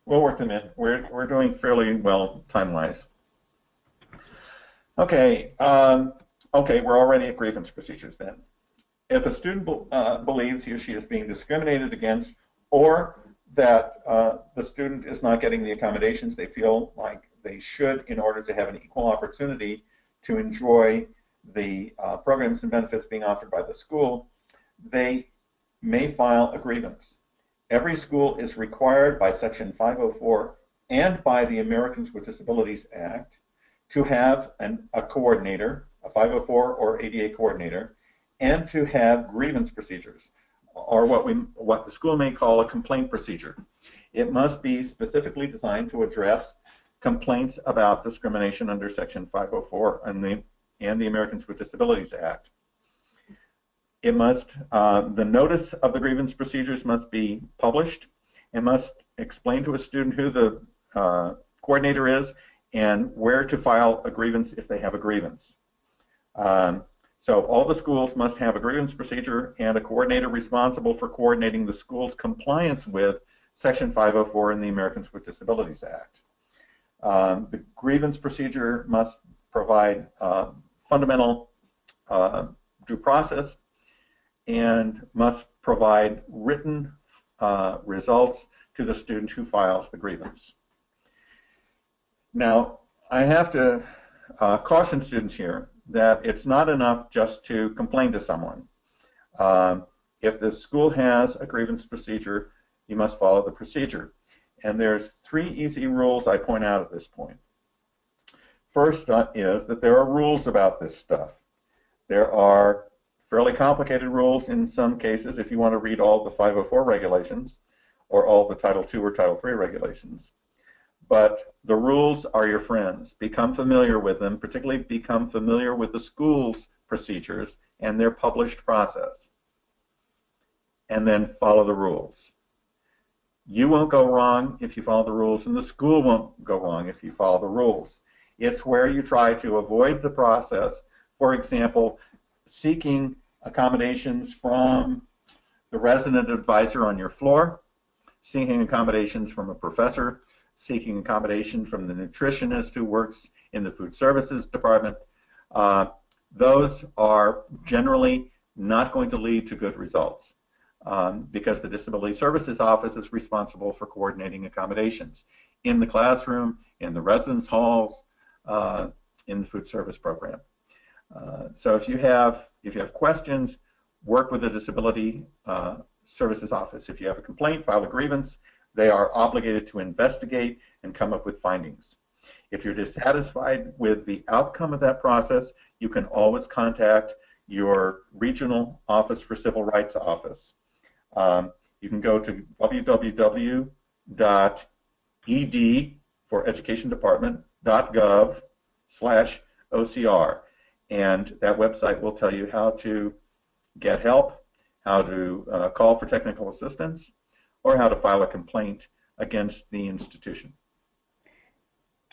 We'll work them in. We're doing fairly well time-wise. Okay. Okay, we're already at grievance procedures then. If a student believes he or she is being discriminated against or that the student is not getting the accommodations they feel like they should in order to have an equal opportunity to enjoy the programs and benefits being offered by the school, they may file a grievance. Every school is required by Section 504 and by the Americans with Disabilities Act to have a coordinator, a 504 or ADA coordinator, and to have grievance procedures, or what the school may call a complaint procedure. It must be specifically designed to address complaints about discrimination under Section 504 and the Americans with Disabilities Act. It must, the notice of the grievance procedures must be published and must explain to a student who the coordinator is and where to file a grievance if they have a grievance. So all the schools must have a grievance procedure and a coordinator responsible for coordinating the school's compliance with Section 504 in the Americans with Disabilities Act. The grievance procedure must provide fundamental due process and must provide written results to the student who files the grievance. Now, I have to caution students here that it's not enough just to complain to someone. If the school has a grievance procedure, you must follow the procedure. And there's 3 easy rules I point out at this point. First is that there are rules about this stuff. There are fairly complicated rules in some cases if you want to read all the 504 regulations or all the Title II or Title III regulations. But the rules are your friends. Become familiar with them, particularly become familiar with the school's procedures and their published process. And then follow the rules. You won't go wrong if you follow the rules, and the school won't go wrong if you follow the rules. It's where you try to avoid the process. For example, seeking accommodations from the resident advisor on your floor, seeking accommodations from a professor, seeking accommodation from the nutritionist who works in the food services department. Those are generally not going to lead to good results because the Disability Services Office is responsible for coordinating accommodations in the classroom, in the residence halls, in the food service program. So if you have questions, work with the Disability Services Office. If you have a complaint, file a grievance. They are obligated to investigate and come up with findings. If you're dissatisfied with the outcome of that process, you can always contact your regional Office for Civil Rights office. You can go to www.ed for Education Department.gov/OCR, and that website will tell you how to get help, how to call for technical assistance, or how to file a complaint against the institution.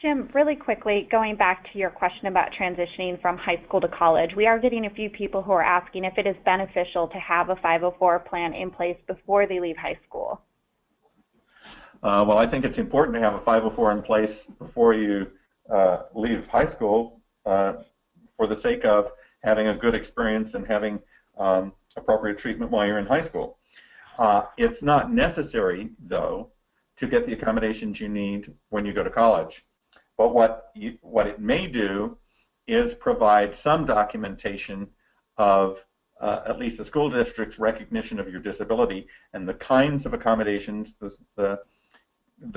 Jim, really quickly, going back to your question about transitioning from high school to college, we are getting a few people who are asking if it is beneficial to have a 504 plan in place before they leave high school. Well, I think it's important to have a 504 in place before you leave high school for the sake of having a good experience and having appropriate treatment while you're in high school. It's not necessary, though, to get the accommodations you need when you go to college. But what it may do is provide some documentation of at least the school district's recognition of your disability and the kinds of accommodations the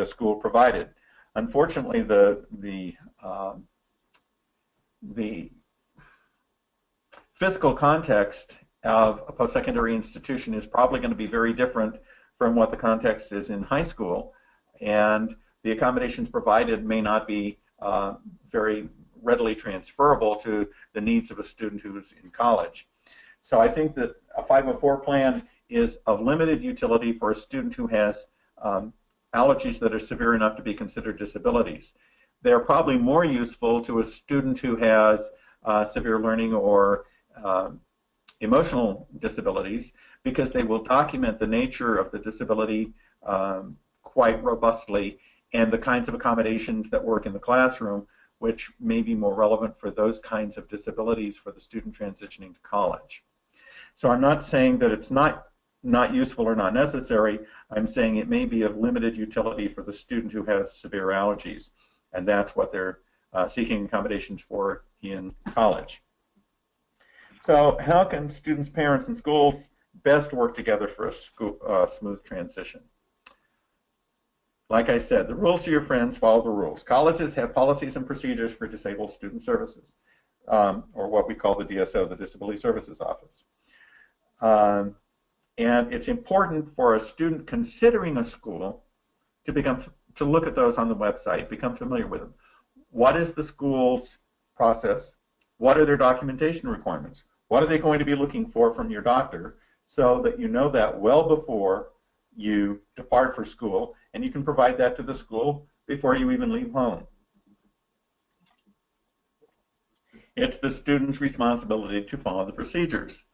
school provided. Unfortunately, the physical context of a post-secondary institution is probably going to be very different from what the context is in high school, and the accommodations provided may not be very readily transferable to the needs of a student who's in college. So I think that a 504 plan is of limited utility for a student who has allergies that are severe enough to be considered disabilities. They're probably more useful to a student who has severe learning or emotional disabilities because they will document the nature of the disability quite robustly and the kinds of accommodations that work in the classroom, which may be more relevant for those kinds of disabilities for the student transitioning to college. So I'm not saying that it's not useful or not necessary. I'm saying it may be of limited utility for the student who has severe allergies, and that's what they're seeking accommodations for in college. So how can students, parents, and schools best work together for a smooth transition? Like I said, the rules are your friends, follow the rules. Colleges have policies and procedures for disabled student services, or what we call the DSO, the Disability Services Office. And it's important for a student considering a school to look at those on the website, become familiar with them. What is the school's process? What are their documentation requirements? What are they going to be looking for from your doctor, so that you know that well before you depart for school, and you can provide that to the school before you even leave home. It's the student's responsibility to follow the procedures.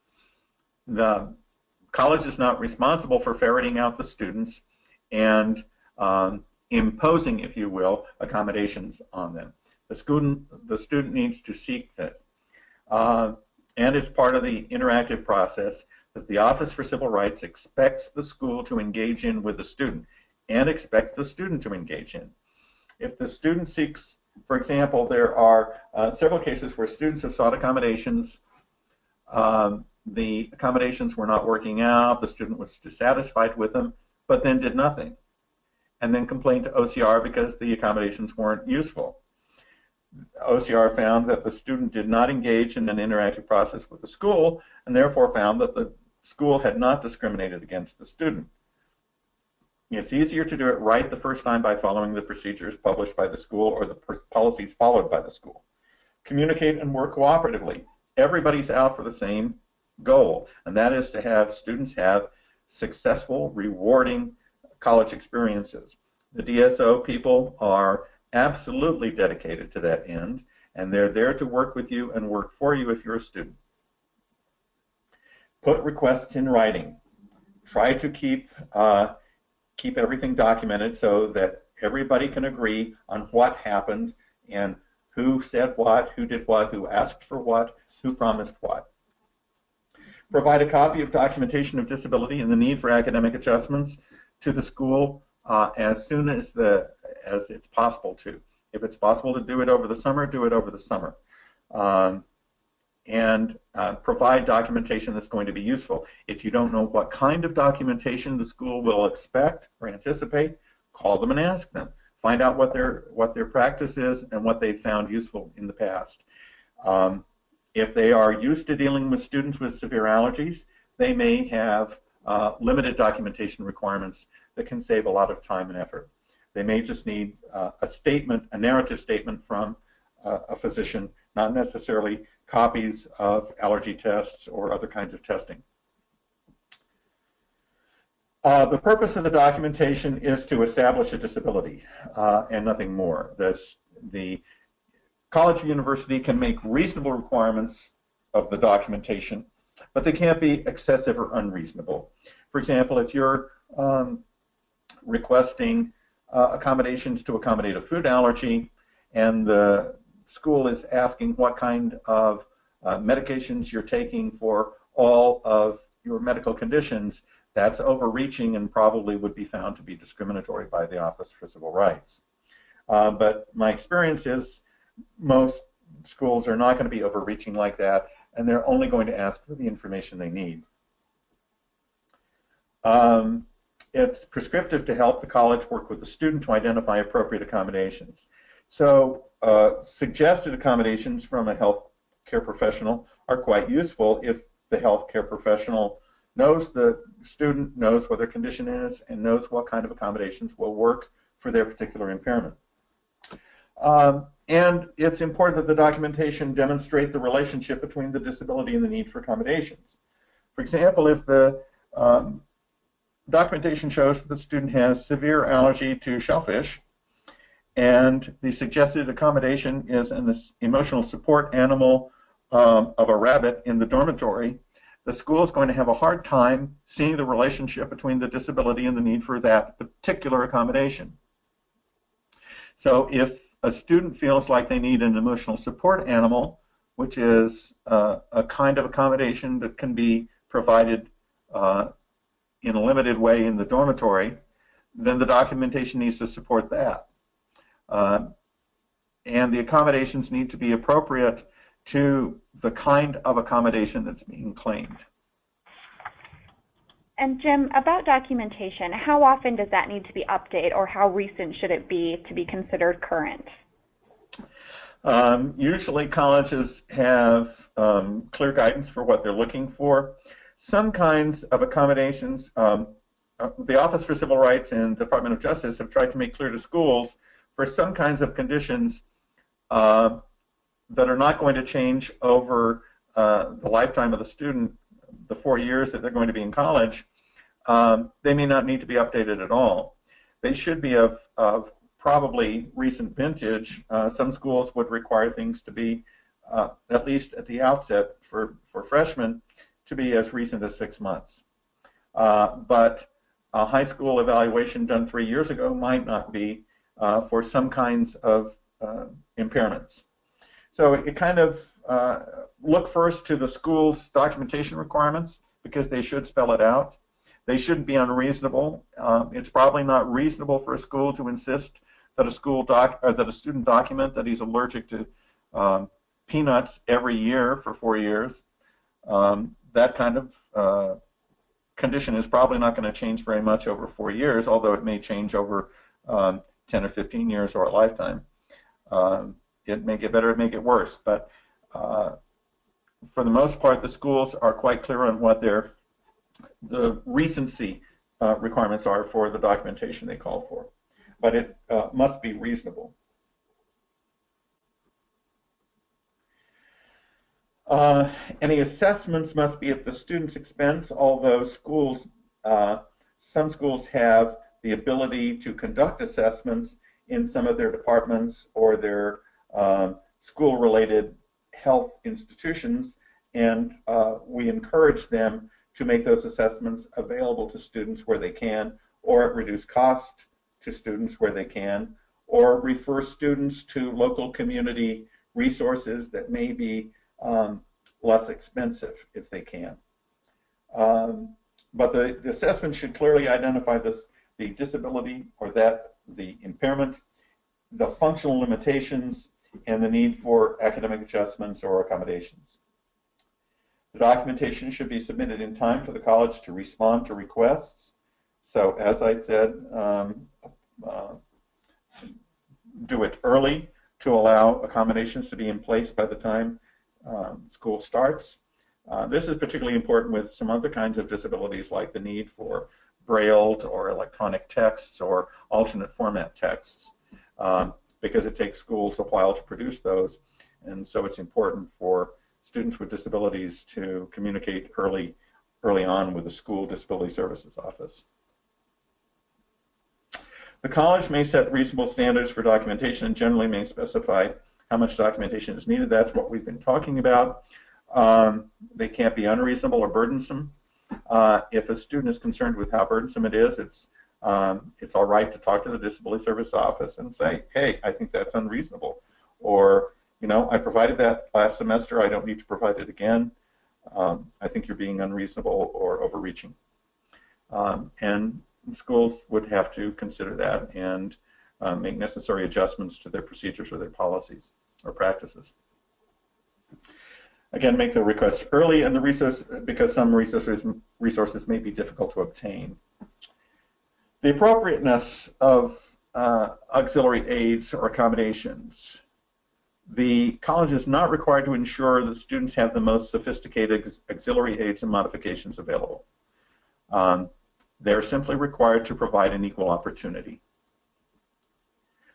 The college is not responsible for ferreting out the students and imposing, if you will, accommodations on them. The student needs to seek this. And it's part of the interactive process that the Office for Civil Rights expects the school to engage in with the student, and expects the student to engage in. If the student seeks, for example, there are several cases where students have sought accommodations. The accommodations were not working out, the student was dissatisfied with them, but then did nothing, and then complained to OCR because the accommodations weren't useful. OCR found that the student did not engage in an interactive process with the school, and therefore found that the school had not discriminated against the student. It's easier to do it right the first time by following the procedures published by the school or the policies followed by the school. Communicate and work cooperatively. Everybody's out for the same goal, and that is to have students have successful, rewarding college experiences. The DSO people are absolutely dedicated to that end, and they're there to work with you and work for you if you're a student. Put requests in writing. Try to keep everything documented so that everybody can agree on what happened and who said what, who did what, who asked for what, who promised what. Provide a copy of documentation of disability and the need for academic adjustments to the school as soon as it's possible to. If it's possible to do it over the summer, do it over the summer. And provide documentation that's going to be useful. If you don't know what kind of documentation the school will expect or anticipate, call them and ask them. Find out what their practice is and what they've found useful in the past. If they are used to dealing with students with severe allergies, they may have limited documentation requirements that can save a lot of time and effort. They may just need a narrative statement from a physician, not necessarily copies of allergy tests or other kinds of testing. The purpose of the documentation is to establish a disability and nothing more. The college or university can make reasonable requirements of the documentation, but they can't be excessive or unreasonable. For example, if you're requesting accommodations to accommodate a food allergy, and the school is asking what kind of medications you're taking for all of your medical conditions, that's overreaching and probably would be found to be discriminatory by the Office for Civil Rights. But my experience is most schools are not going to be overreaching like that, and they're only going to ask for the information they need. It's prescriptive to help the college work with the student to identify appropriate accommodations. So suggested accommodations from a health care professional are quite useful if the health care professional knows the student, knows what their condition is, and knows what kind of accommodations will work for their particular impairment. And it's important that the documentation demonstrate the relationship between the disability and the need for accommodations. For example, if the documentation shows that the student has severe allergy to shellfish, and the suggested accommodation is an emotional support animal of a rabbit in the dormitory, the school is going to have a hard time seeing the relationship between the disability and the need for that particular accommodation. So if a student feels like they need an emotional support animal, which is a kind of accommodation that can be provided in a limited way in the dormitory, then the documentation needs to support that. and the accommodations need to be appropriate to the kind of accommodation that's being claimed. And Jim, about documentation, how often does that need to be updated, or how recent should it be to be considered current? Usually colleges have clear guidance for what they're looking for. Some kinds of accommodations, the Office for Civil Rights and Department of Justice have tried to make clear to schools for some kinds of conditions that are not going to change over the lifetime of the student, the 4 years that they're going to be in college. They may not need to be updated at all. They should be of probably recent vintage. Some schools would require things to be, at least at the outset for freshmen, to be as recent as 6 months. But a high school evaluation done 3 years ago might not be for some kinds of impairments. So it kind of look first to the school's documentation requirements, because they should spell it out. They shouldn't be unreasonable. It's probably not reasonable for a school to insist that a student document that he's allergic to peanuts every year for 4 years. That kind of condition is probably not going to change very much over 4 years, although it may change over 10 or 15 years or a lifetime. It may get better, it may get worse, but for the most part, the schools are quite clear on what the recency requirements are for the documentation they call for. But it must be reasonable. Any assessments must be at the student's expense, although some schools have the ability to conduct assessments in some of their departments or their school-related health institutions, and we encourage them to make those assessments available to students where they can, or at reduced cost to students where they can, or refer students to local community resources that may be less expensive if they can. But the assessment should clearly identify the disability or the impairment, the functional limitations, and the need for academic adjustments or accommodations. The documentation should be submitted in time for the college to respond to requests. So as I said, do it early to allow accommodations to be in place by the time school starts. This is particularly important with some other kinds of disabilities, like the need for brailled or electronic texts or alternate format texts, because it takes schools a while to produce those, and so it's important for students with disabilities to communicate early on with the school disability services office. The college may set reasonable standards for documentation and generally may specify how much documentation is needed. That's what we've been talking about. They can't be unreasonable or burdensome. If a student is concerned with how burdensome it is, it's all right to talk to the disability service office and say, hey, I think that's unreasonable. Or, you know, I provided that last semester, I don't need to provide it again. I think you're being unreasonable or overreaching. And schools would have to consider that and make necessary adjustments to their procedures or their policies or practices. Again, make the request early, and because some resources may be difficult to obtain. The appropriateness of auxiliary aids or accommodations. The college is not required to ensure that students have the most sophisticated auxiliary aids and modifications available. They're simply required to provide an equal opportunity.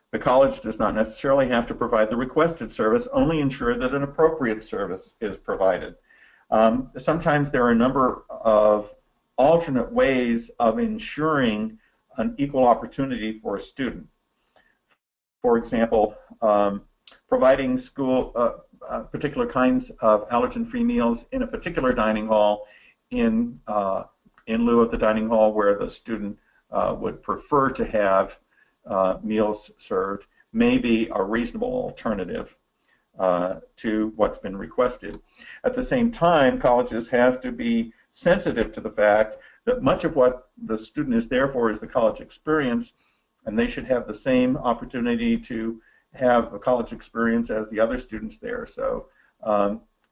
The college does not necessarily have to provide the requested service, only ensure that an appropriate service is provided. Sometimes there are a number of alternate ways of ensuring an equal opportunity for a student. For example, providing school particular kinds of allergen-free meals in a particular dining hall in lieu of the dining hall where the student would prefer to have meals served may be a reasonable alternative to what's been requested. At the same time, colleges have to be sensitive to the fact that much of what the student is there for is the college experience, and they should have the same opportunity to have a college experience as the other students there. So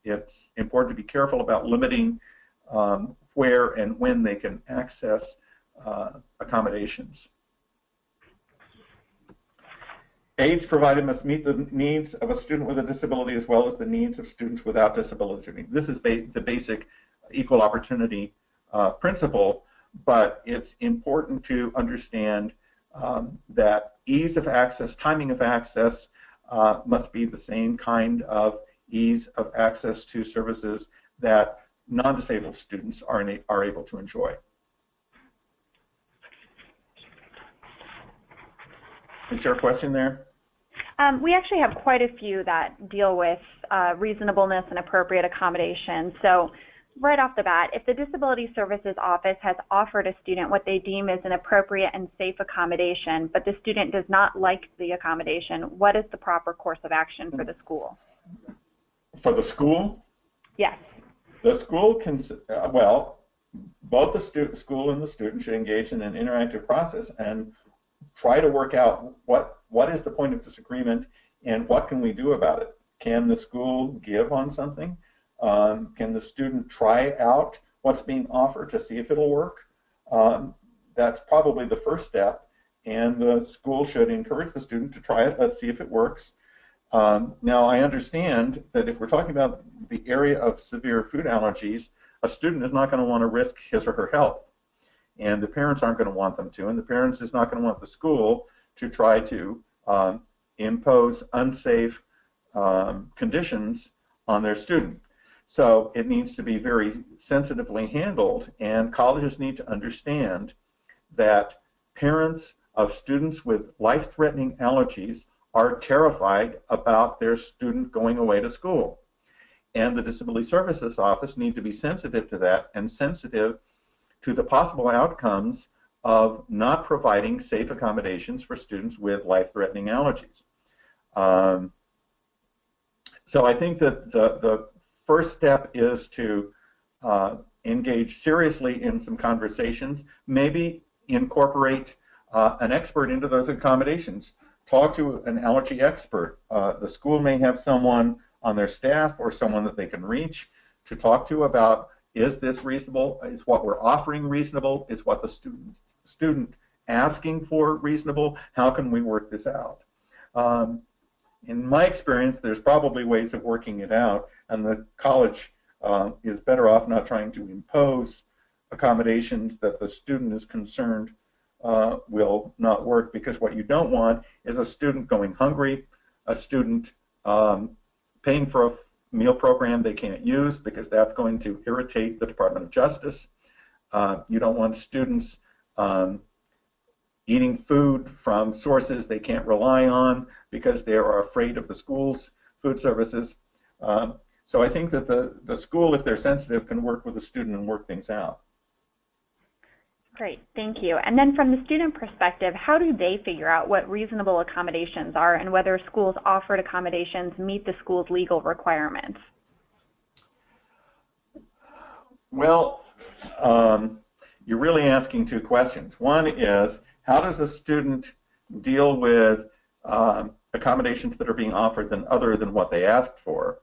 it's important to be careful about limiting where and when they can access accommodations. Aids provided must meet the needs of a student with a disability as well as the needs of students without disabilities. This is the basic equal opportunity principle, but it's important to understand that ease of access, timing of access must be the same kind of ease of access to services that non-disabled students are able to enjoy. Is there a question there? We actually have quite a few that deal with reasonableness and appropriate accommodations. So right off the bat, if the Disability Services Office has offered a student what they deem is an appropriate and safe accommodation, but the student does not like the accommodation, what is the proper course of action for the school? For the school? Yes. The school can, well, both the school and the student should engage in an interactive process and try to work out what is the point of disagreement and what can we do about it. Can the school give on something? Can the student try out what's being offered to see if it'll work? That's probably the first step, and the school should encourage the student to try it. Let's see if it works. Now, I understand that if we're talking about the area of severe food allergies, a student is not going to want to risk his or her health, and the parents aren't going to want them to, and the parents is not going to want the school to try to impose unsafe conditions on their student. So it needs to be very sensitively handled, and colleges need to understand that parents of students with life-threatening allergies are terrified about their student going away to school. And the Disability Services Office need to be sensitive to that and sensitive to the possible outcomes of not providing safe accommodations for students with life-threatening allergies. So I think that the first step is to engage seriously in some conversations, maybe incorporate an expert into those accommodations. Talk to an allergy expert. The school may have someone on their staff or someone that they can reach to talk to about, is this reasonable? Is what we're offering reasonable? Is what the student asking for reasonable? How can we work this out? In my experience, there's probably ways of working it out, and the college is better off not trying to impose accommodations that the student is concerned will not work, because what you don't want is a student going hungry, a student paying for a meal program they can't use because that's going to irritate the Department of Justice. You don't want students eating food from sources they can't rely on because they are afraid of the school's food services. So I think that the school, if they're sensitive, can work with the student and work things out. Great, thank you. And then from the student perspective, how do they figure out what reasonable accommodations are and whether schools offered accommodations meet the school's legal requirements? Well, you're really asking two questions. One is, how does a student deal with accommodations that are being offered other than what they asked for?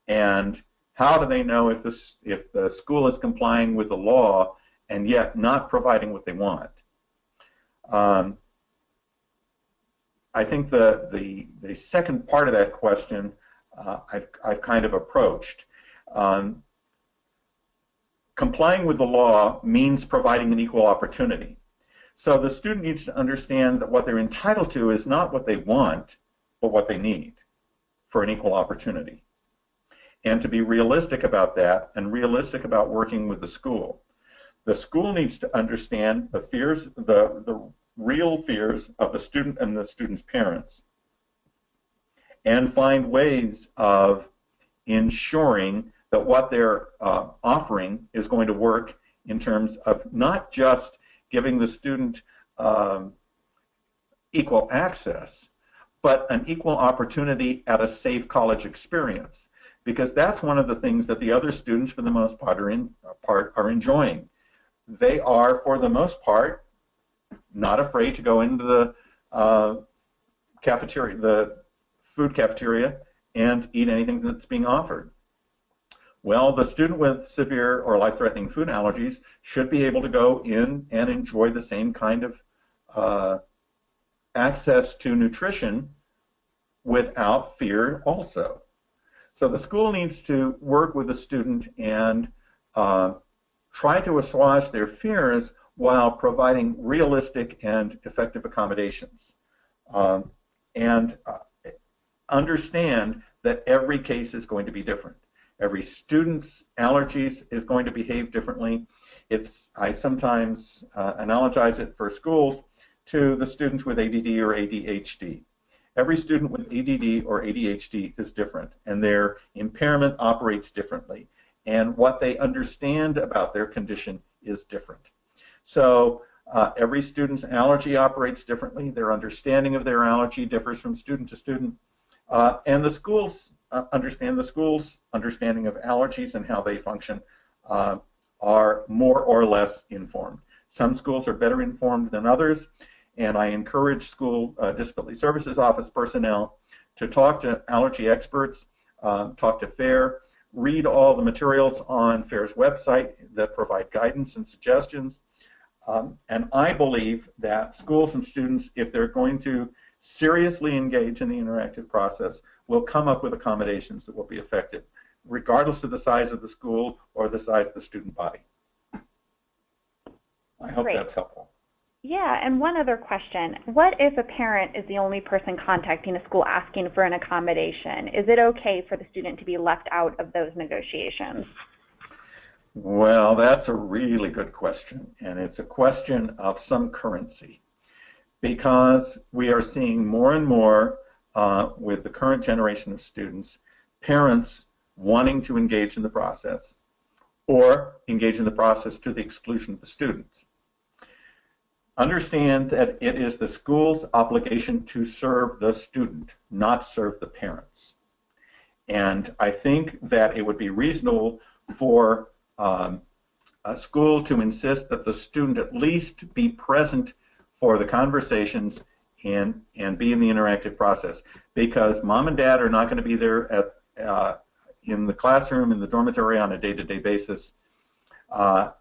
And how do they know if the school is complying with the law and yet not providing what they want? I think the second part of that question I've kind of approached. Complying with the law means providing an equal opportunity. So the student needs to understand that what they're entitled to is not what they want, but what they need for an equal opportunity. And to be realistic about that and realistic about working with the school. The school needs to understand the fears, the real fears of the student and the student's parents, and find ways of ensuring that what they're offering is going to work in terms of not just giving the student equal access, but an equal opportunity at a safe college experience. Because that's one of the things that the other students, for the most part, are enjoying. They are, for the most part, not afraid to go into the cafeteria, the food cafeteria and eat anything that's being offered. Well, the student with severe or life-threatening food allergies should be able to go in and enjoy the same kind of access to nutrition without fear also. So the school needs to work with the student and try to assuage their fears while providing realistic and effective accommodations. And understand that every case is going to be different. Every student's allergies is going to behave differently. I sometimes analogize it for schools to the students with ADD or ADHD. Every student with ADD or ADHD is different, and their impairment operates differently, and what they understand about their condition is different. So every student's allergy operates differently. Their understanding of their allergy differs from student to student, and the schools understanding of allergies and how they function are more or less informed. Some schools are better informed than others, and I encourage school disability services office personnel to talk to allergy experts, talk to FAIR, read all the materials on FAIR's website that provide guidance and suggestions. And I believe that schools and students, if they're going to seriously engage in the interactive process, will come up with accommodations that will be effective, regardless of the size of the school or the size of the student body. I hope that's helpful. Yeah, and one other question. What if a parent is the only person contacting a school asking for an accommodation? Is it okay for the student to be left out of those negotiations? Well, that's a really good question, and it's a question of some currency, because we are seeing more and more with the current generation of students, parents wanting to engage in the process or engage in the process to the exclusion of the students. Understand that it is the school's obligation to serve the student, not serve the parents. And I think that it would be reasonable for a school to insist that the student at least be present for the conversations and be in the interactive process, because mom and dad are not going to be there in the classroom, in the dormitory on a day-to-day basis.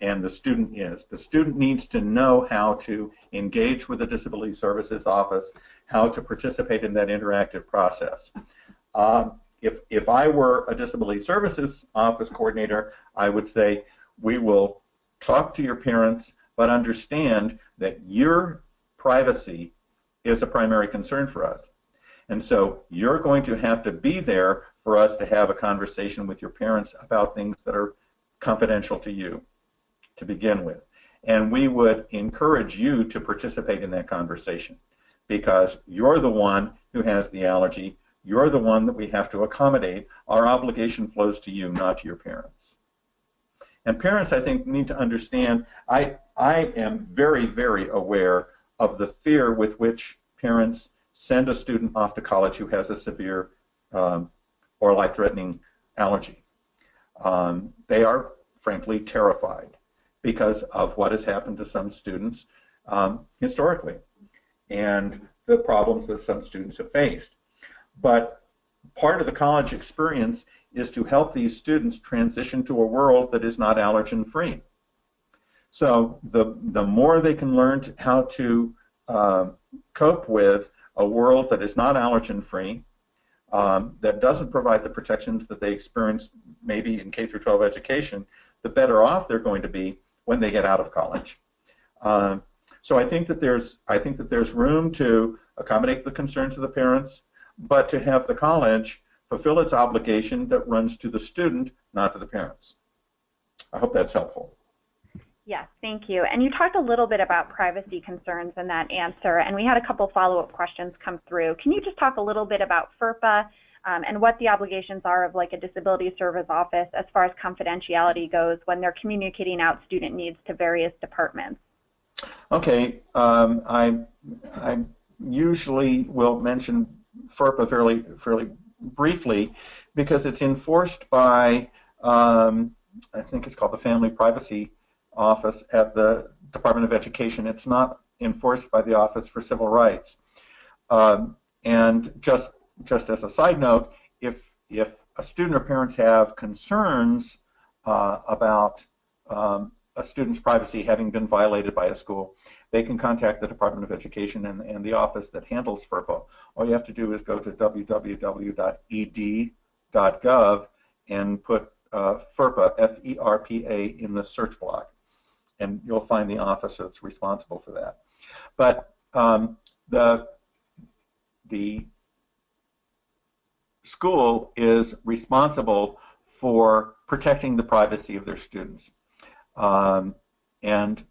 And the student is. The student needs to know how to engage with the Disability Services Office, how to participate in that interactive process. If I were a Disability Services Office coordinator, I would say, we will talk to your parents, but understand that your privacy is a primary concern for us. And so you're going to have to be there for us to have a conversation with your parents about things that are confidential to you to begin with. And we would encourage you to participate in that conversation, because you're the one who has the allergy, you're the one that we have to accommodate. Our obligation flows to you, not to your parents. And parents, I think, need to understand, I am very, very aware of the fear with which parents send a student off to college who has a severe or life-threatening allergy. They are frankly terrified because of what has happened to some students historically and the problems that some students have faced. But part of the college experience is to help these students transition to a world that is not allergen-free. So the more they can learn how to cope with a world that is not allergen-free, that doesn't provide the protections that they experience maybe in K-12 education, the better off they're going to be when they get out of college. So I think that there's room to accommodate the concerns of the parents, but to have the college fulfill its obligation that runs to the student, not to the parents. I hope that's helpful. Yes, thank you. And you talked a little bit about privacy concerns in that answer, and we had a couple follow-up questions come through. Can you just talk a little bit about FERPA and what the obligations are of like a disability service office as far as confidentiality goes when they're communicating out student needs to various departments? Okay, I usually will mention FERPA fairly briefly because it's enforced by, I think it's called the Family Privacy Office at the Department of Education. It's not enforced by the Office for Civil Rights. And just just as a side note, if a student or parents have concerns about a student's privacy having been violated by a school, they can contact the Department of Education and the office that handles FERPA. All you have to do is go to www.ed.gov and put FERPA, F-E-R-P-A, in the search block, and you'll find the office that's responsible for that. But the school is responsible for protecting the privacy of their students. And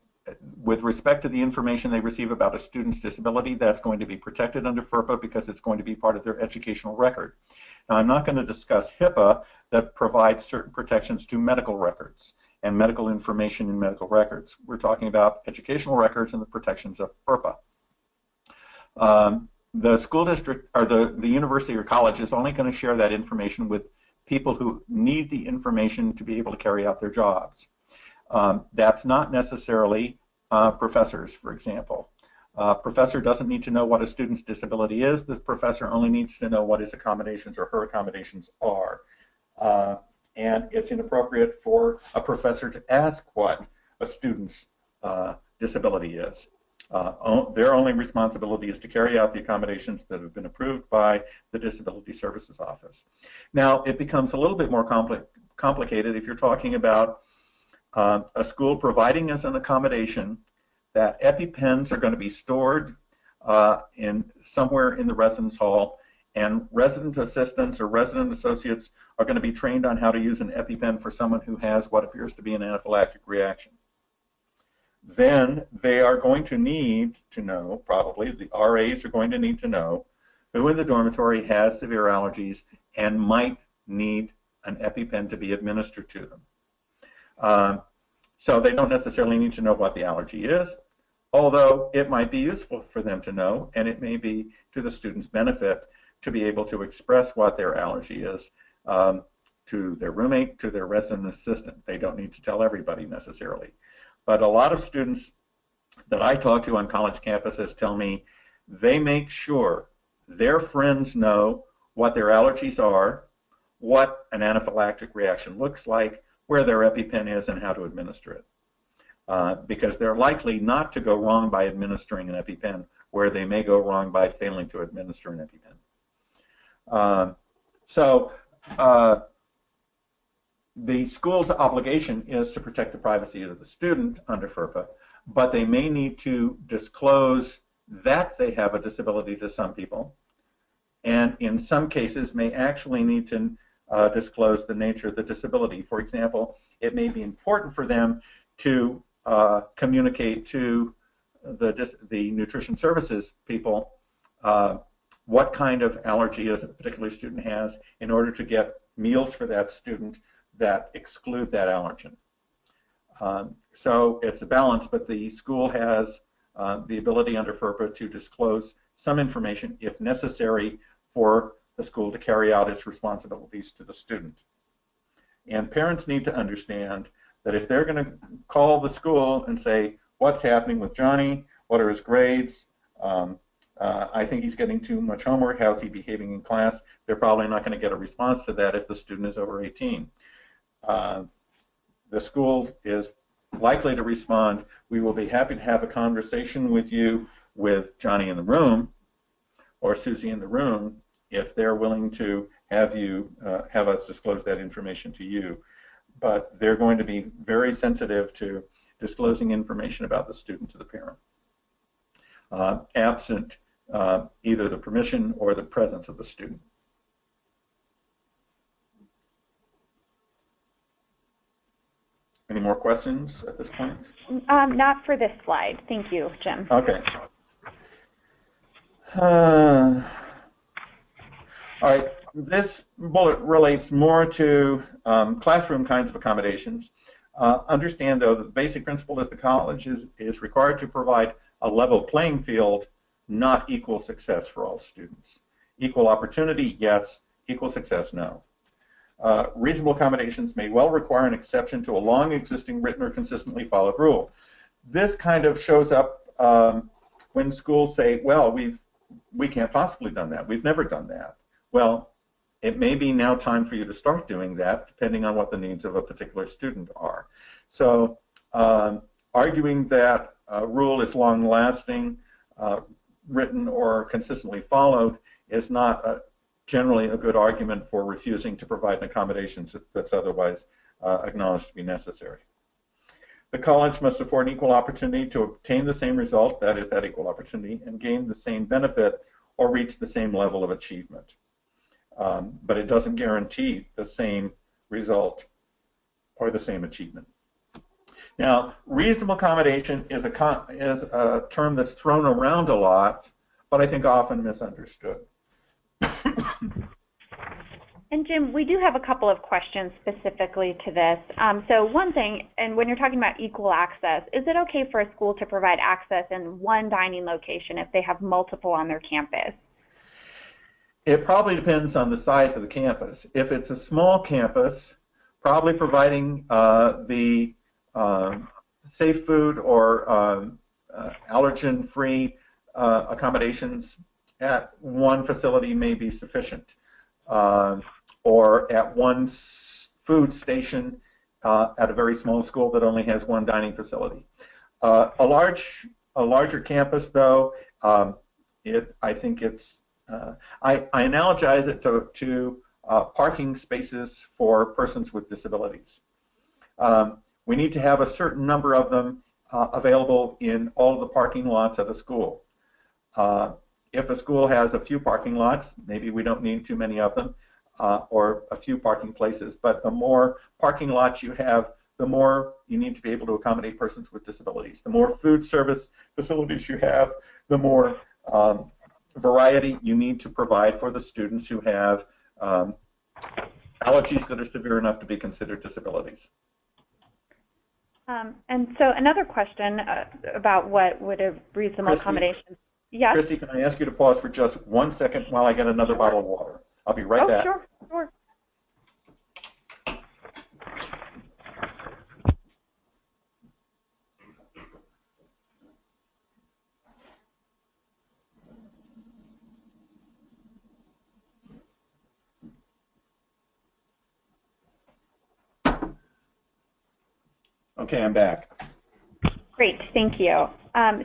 with respect to the information they receive about a student's disability, that's going to be protected under FERPA because it's going to be part of their educational record. Now, I'm not going to discuss HIPAA that provides certain protections to medical records and medical information in medical records. We're talking about educational records and the protections of FERPA. The school district or the university or college is only going to share that information with people who need the information to be able to carry out their jobs. That's not necessarily professors, for example. A professor doesn't need to know what a student's disability is. The professor only needs to know what his accommodations or her accommodations are. And it's inappropriate for a professor to ask what a student's disability is. Their only responsibility is to carry out the accommodations that have been approved by the Disability Services Office. Now, it becomes a little bit more complicated if you're talking about a school providing as an accommodation that EpiPens are going to be stored somewhere in the residence hall, and resident assistants or resident associates are going to be trained on how to use an EpiPen for someone who has what appears to be an anaphylactic reaction. Then they are going to need to know, probably the RAs are going to need to know, who in the dormitory has severe allergies and might need an EpiPen to be administered to them. So they don't necessarily need to know what the allergy is, although it might be useful for them to know, and it may be to the student's benefit to be able to express what their allergy is to their roommate, to their resident assistant. They don't need to tell everybody necessarily. But a lot of students that I talk to on college campuses tell me they make sure their friends know what their allergies are, what an anaphylactic reaction looks like, where their EpiPen is, and how to administer it. Because they're likely not to go wrong by administering an EpiPen, where they may go wrong by failing to administer an EpiPen. The school's obligation is to protect the privacy of the student under FERPA, but they may need to disclose that they have a disability to some people, and in some cases may actually need to disclose the nature of the disability. For example, it may be important for them to communicate to the nutrition services people what kind of allergy a particular student has in order to get meals for that student that exclude that allergen. So it's a balance, but the school has the ability under FERPA to disclose some information if necessary for the school to carry out its responsibilities to the student. And parents need to understand that if they're going to call the school and say, what's happening with Johnny, what are his grades, I think he's getting too much homework, how's he behaving in class, they're probably not going to get a response to that if the student is over 18. The school is likely to respond, we will be happy to have a conversation with you with Johnny in the room or Susie in the room if they're willing to have you have us disclose that information to you. But they're going to be very sensitive to disclosing information about the student to the parent, absent either the permission or the presence of the student. Any more questions at this point? Not for this slide. Thank you, Jim. Okay. All right. This bullet relates more to classroom kinds of accommodations. Understand, though, that the basic principle is the college is required to provide a level playing field, not equal success for all students. Equal opportunity, yes. Equal success, no. Reasonable accommodations may well require an exception to a long existing written or consistently followed rule. This kind of shows up when schools say, well, we can't possibly done that. We've never done that. Well, it may be now time for you to start doing that, depending on what the needs of a particular student are. So arguing that a rule is long-lasting, written or consistently followed is not generally a good argument for refusing to provide an accommodation that's otherwise acknowledged to be necessary. The college must afford an equal opportunity to obtain the same result, that is, that equal opportunity, and gain the same benefit or reach the same level of achievement. But it doesn't guarantee the same result or the same achievement. Now, reasonable accommodation is a term that's thrown around a lot, but I think often misunderstood. And Jim, we do have a couple of questions specifically to this. So one thing, and when you're talking about equal access, is it okay for a school to provide access in one dining location if they have multiple on their campus? It probably depends on the size of the campus. If it's a small campus, probably providing the safe food or allergen-free accommodations at one facility may be sufficient. Or at one food station at a very small school that only has one dining facility. A larger campus, though, I think it's I analogize it to parking spaces for persons with disabilities. We need to have a certain number of them available in all of the parking lots at a school. If a school has a few parking lots, maybe we don't need too many of them, or a few parking places, but the more parking lots you have, the more you need to be able to accommodate persons with disabilities. The more food service facilities you have, the more variety you need to provide for the students who have allergies that are severe enough to be considered disabilities. And so another question about what would a reasonable accommodation. Yes. Christy, can I ask you to pause for just 1 second while I get another bottle of water? I'll be right back. Sure, sure. Okay, I'm back. Great, thank you.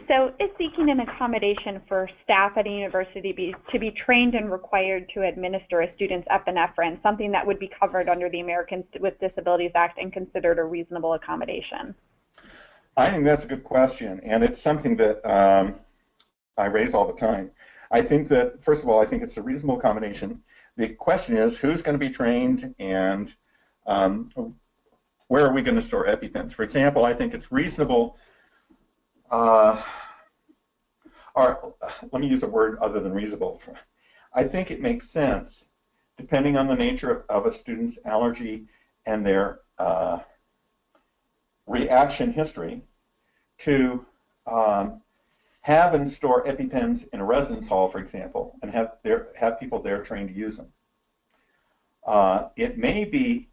So is seeking an accommodation for staff at a university to be trained and required to administer a student's epinephrine something that would be covered under the Americans with Disabilities Act and considered a reasonable accommodation? I think that's a good question, and it's something that I raise all the time. I think that, first of all, I think it's a reasonable accommodation. The question is, who's going to be trained, and where are we going to store EpiPens? For example, I think it's reasonable. Or let me use a word other than reasonable. I think it makes sense, depending on the nature of a student's allergy and their reaction history, to have and store EpiPens in a residence hall, for example, and have people there trained to use them. It may be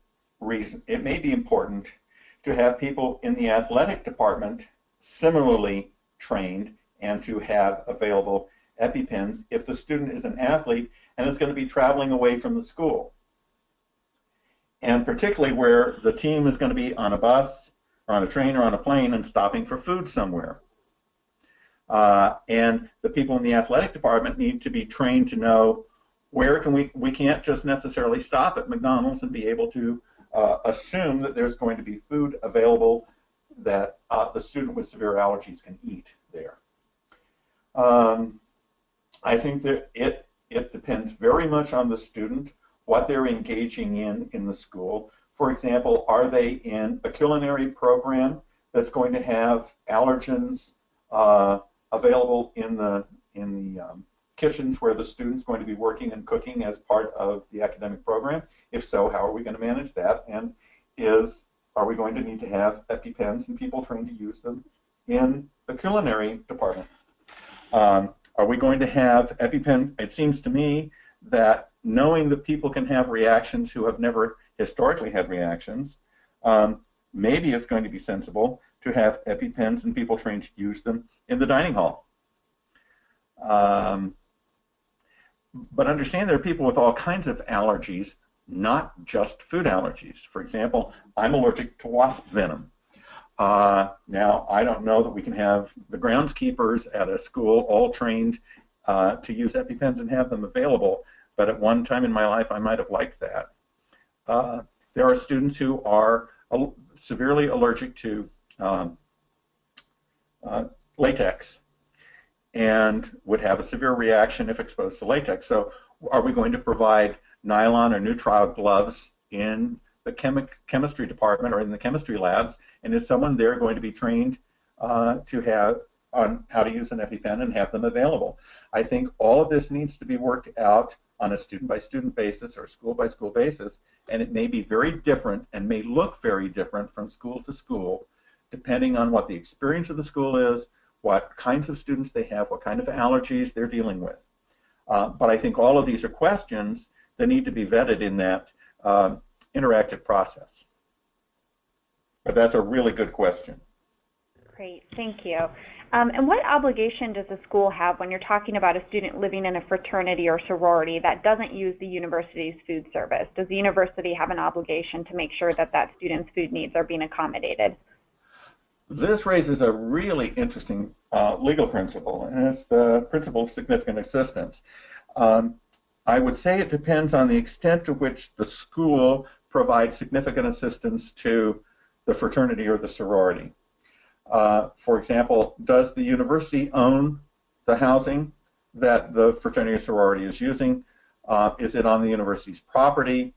important to have people in the athletic department similarly trained and to have available EpiPens if the student is an athlete and is going to be traveling away from the school. And particularly where the team is going to be on a bus or on a train or on a plane and stopping for food somewhere. And the people in the athletic department need to be trained to know where can we can't just necessarily stop at McDonald's and be able to assume that there's going to be food available that the student with severe allergies can eat there. I think that it depends very much on the student, what they're engaging in the school. For example, are they in a culinary program that's going to have allergens available in the kitchens where the student's going to be working and cooking as part of the academic program? If so, how are we going to manage that? And are we going to need to have EpiPens and people trained to use them in the culinary department? Are we going to have EpiPens? It seems to me that knowing that people can have reactions who have never historically had reactions, maybe it's going to be sensible to have EpiPens and people trained to use them in the dining hall. but understand there are people with all kinds of allergies, not just food allergies. For example, I'm allergic to wasp venom. Now, I don't know that we can have the groundskeepers at a school all trained to use EpiPens and have them available, but at one time in my life, I might have liked that. There are students who are severely allergic to latex and would have a severe reaction if exposed to latex. So are we going to provide nylon or nitrile gloves in the chemistry department or in the chemistry labs? And is someone there going to be trained to have on how to use an EpiPen and have them available? I think all of this needs to be worked out on a student-by-student basis or school-by-school basis, and it may be very different and may look very different from school to school, depending on what the experience of the school is, what kinds of students they have, what kind of allergies they're dealing with. But I think all of these are questions that need to be vetted in that interactive process. But that's a really good question. Great, thank you. And what obligation does the school have when you're talking about a student living in a fraternity or sorority that doesn't use the university's food service? Does the university have an obligation to make sure that that student's food needs are being accommodated? This raises a really interesting legal principle, and it's the principle of significant assistance. I would say it depends on the extent to which the school provides significant assistance to the fraternity or the sorority. For example, does the university own the housing that the fraternity or sorority is using? Is it on the university's property?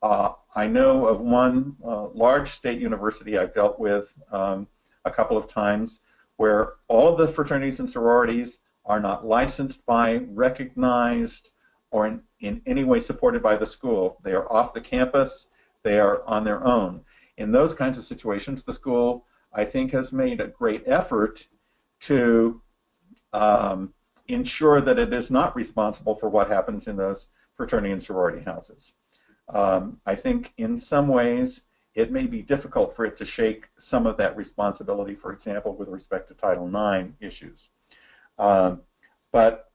I know of one large state university I've dealt with a couple of times where all of the fraternities and sororities are not licensed by, recognized, or in any way supported by the school. They are off the campus. They are on their own. In those kinds of situations, the school, I think, has made a great effort to ensure that it is not responsible for what happens in those fraternity and sorority houses. I think in some ways it may be difficult for it to shake some of that responsibility, for example, with respect to Title IX issues. But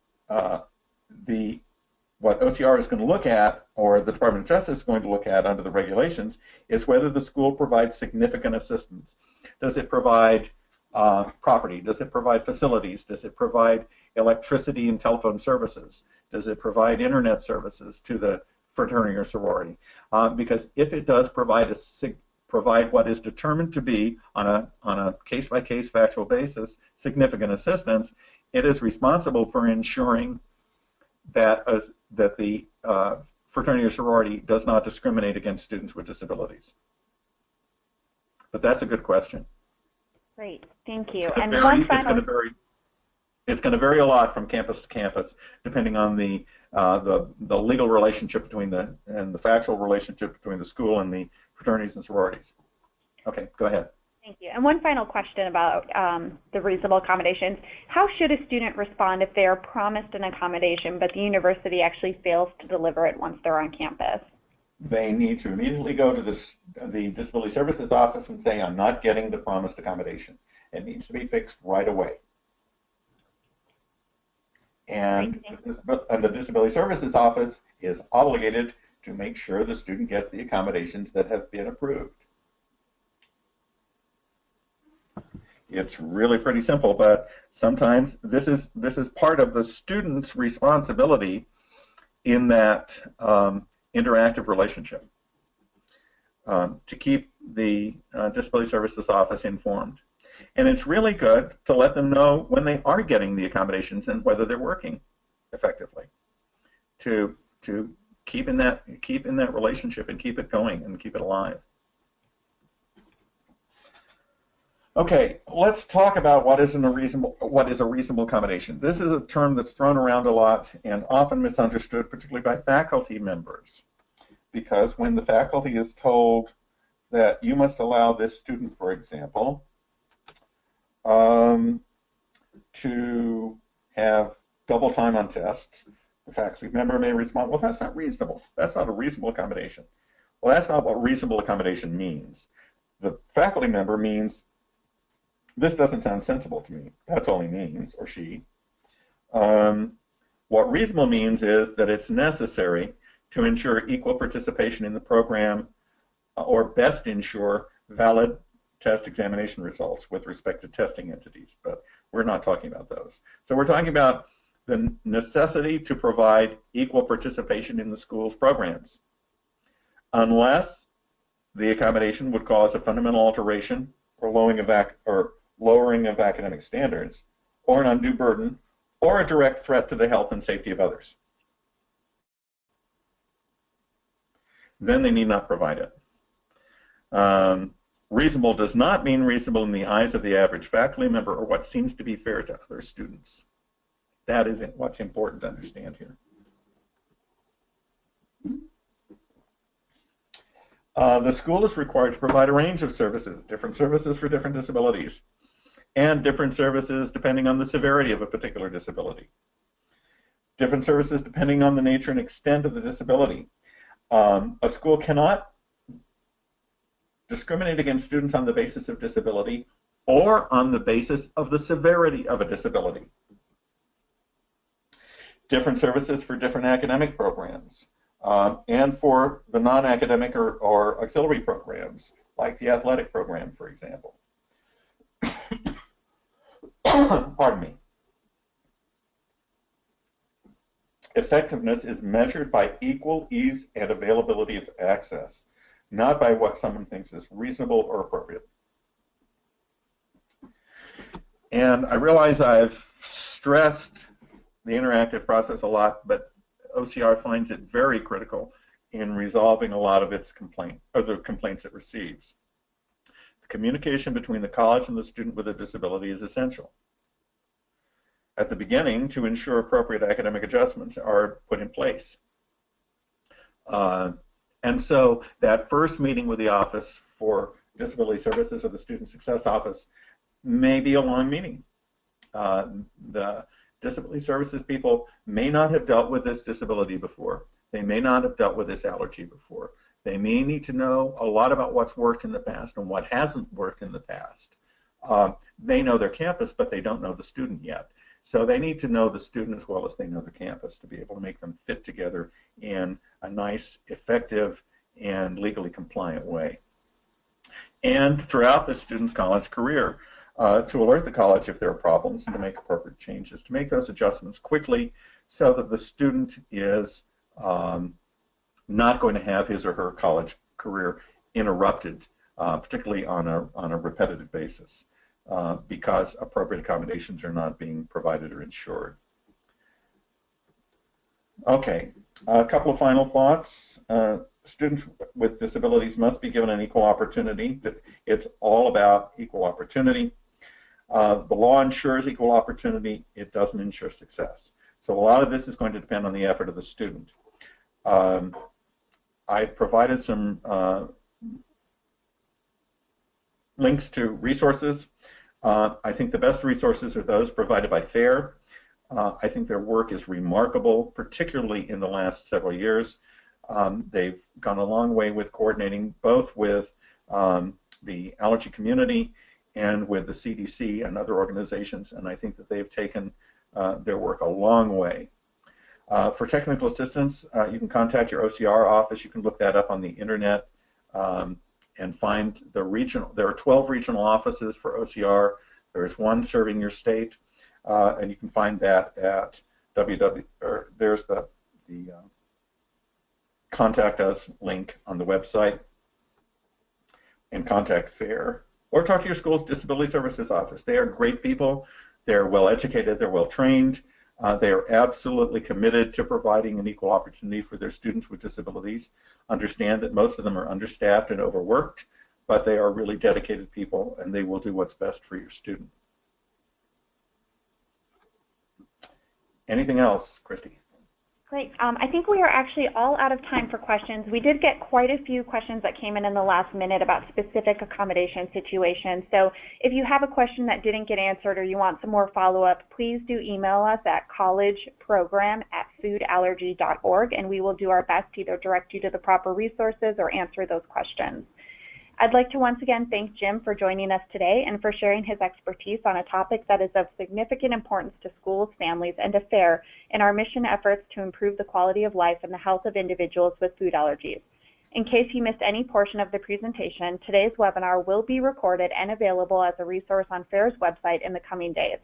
what OCR is going to look at, or the Department of Justice is going to look at under the regulations, is whether the school provides significant assistance. Does it provide property? Does it provide facilities? Does it provide electricity and telephone services? Does it provide internet services to the fraternity or sorority? Because if it does provide what is determined to be on a case-by-case factual basis significant assistance, it is responsible for ensuring that the fraternity or sorority does not discriminate against students with disabilities. But that's a good question. Great, thank you. And it's going to vary a lot from campus to campus, depending on the legal relationship between and the factual relationship between the school and the fraternities and sororities. Okay, go ahead. Thank you. And one final question about the reasonable accommodations. How should a student respond if they are promised an accommodation, but the university actually fails to deliver it once they're on campus? They need to immediately go to the Disability Services office and say, I'm not getting the promised accommodation. It needs to be fixed right away. And the Disability Services office is obligated to make sure the student gets the accommodations that have been approved. It's really pretty simple, but sometimes this is part of the student's responsibility in that interactive relationship to keep the Disability Services office informed. And it's really good to let them know when they are getting the accommodations and whether they're working effectively. To keep in that relationship and keep it going and keep it alive. Okay, let's talk about what is a reasonable accommodation. This is a term that's thrown around a lot and often misunderstood, particularly by faculty members, because when the faculty is told that you must allow this student, for example, to have double time on tests, the faculty member may respond, well, that's not reasonable. That's not a reasonable accommodation. Well, that's not what reasonable accommodation means. The faculty member means, this doesn't sound sensible to me. That's all he means, or she. What reasonable means is that it's necessary to ensure equal participation in the program or best ensure valid test examination results with respect to testing entities, but we're not talking about those. So we're talking about the necessity to provide equal participation in the school's programs, unless the accommodation would cause a fundamental alteration or lowering of academic standards, or an undue burden, or a direct threat to the health and safety of others. Then they need not provide it. Reasonable does not mean reasonable in the eyes of the average faculty member or what seems to be fair to other students. That is what's important to understand here. The school is required to provide a range of services, different services for different disabilities, and different services depending on the severity of a particular disability. Different services depending on the nature and extent of the disability. A school cannot discriminate against students on the basis of disability or on the basis of the severity of a disability. Different services for different academic programs and for the non-academic or auxiliary programs, like the athletic program, for example. Pardon me. Effectiveness is measured by equal ease and availability of access, not by what someone thinks is reasonable or appropriate. And I realize I've stressed the interactive process a lot, but OCR finds it very critical in resolving a lot of its complaints it receives. The communication between the college and the student with a disability is essential. At the beginning, to ensure appropriate academic adjustments are put in place. And so that first meeting with the Office for Disability Services or the Student Success Office may be a long meeting. The Disability Services people may not have dealt with this disability before. They may not have dealt with this allergy before. They may need to know a lot about what's worked in the past and what hasn't worked in the past. They know their campus, but they don't know the student yet. So they need to know the student as well as they know the campus to be able to make them fit together in a nice, effective, and legally compliant way. And throughout the student's college career, to alert the college if there are problems and to make appropriate changes, to make those adjustments quickly so that the student is not going to have his or her college career interrupted, particularly on a repetitive basis. Because appropriate accommodations are not being provided or ensured. Okay, a couple of final thoughts. Students with disabilities must be given an equal opportunity. It's all about equal opportunity. The law ensures equal opportunity. It doesn't ensure success. So a lot of this is going to depend on the effort of the student. I've provided some links to resources. I think the best resources are those provided by FAIR. I think their work is remarkable, particularly in the last several years. They've gone a long way with coordinating both with the allergy community and with the CDC and other organizations, and I think that they've taken their work a long way. For technical assistance, you can contact your OCR office. You can look that up on the internet. And find the regional. There are 12 regional offices for OCR. There is one serving your state, and you can find that at there's the contact us link on the website, and contact FAIR, or talk to your school's disability services office. They are great people. They're well educated. They're well trained. They are absolutely committed to providing an equal opportunity for their students with disabilities. Understand that most of them are understaffed and overworked, but they are really dedicated people, and they will do what's best for your student. Anything else, Christy? Great. I think we are actually all out of time for questions. We did get quite a few questions that came in the last minute about specific accommodation situations. So if you have a question that didn't get answered or you want some more follow-up, please do email us at collegeprogram@foodallergy.org, and we will do our best to either direct you to the proper resources or answer those questions. I'd like to once again thank Jim for joining us today and for sharing his expertise on a topic that is of significant importance to schools, families, and to FAIR in our mission efforts to improve the quality of life and the health of individuals with food allergies. In case you missed any portion of the presentation, today's webinar will be recorded and available as a resource on FAIR's website in the coming days.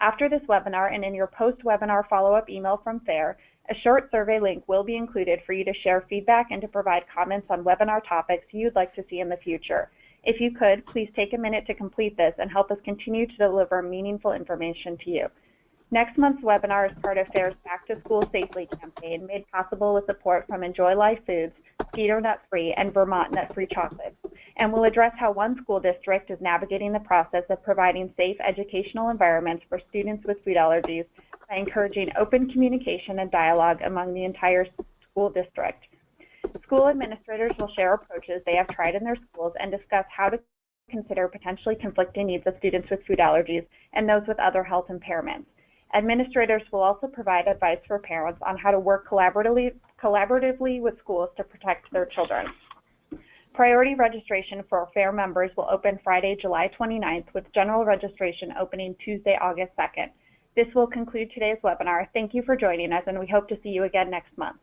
After this webinar and in your post-webinar follow-up email from FAIR, a short survey link will be included for you to share feedback and to provide comments on webinar topics you'd like to see in the future. If you could, please take a minute to complete this and help us continue to deliver meaningful information to you. Next month's webinar is part of FAIR's Back to School Safely campaign, made possible with support from Enjoy Life Foods, Skeeter Nut Free, and Vermont Nut Free Chocolate, and will address how one school district is navigating the process of providing safe educational environments for students with food allergies by encouraging open communication and dialogue among the entire school district. School administrators will share approaches they have tried in their schools and discuss how to consider potentially conflicting needs of students with food allergies and those with other health impairments. Administrators will also provide advice for parents on how to work collaboratively with schools to protect their children. Priority registration for FAIR members will open Friday, July 29th, with general registration opening Tuesday, August 2nd. This will conclude today's webinar. Thank you for joining us, and we hope to see you again next month.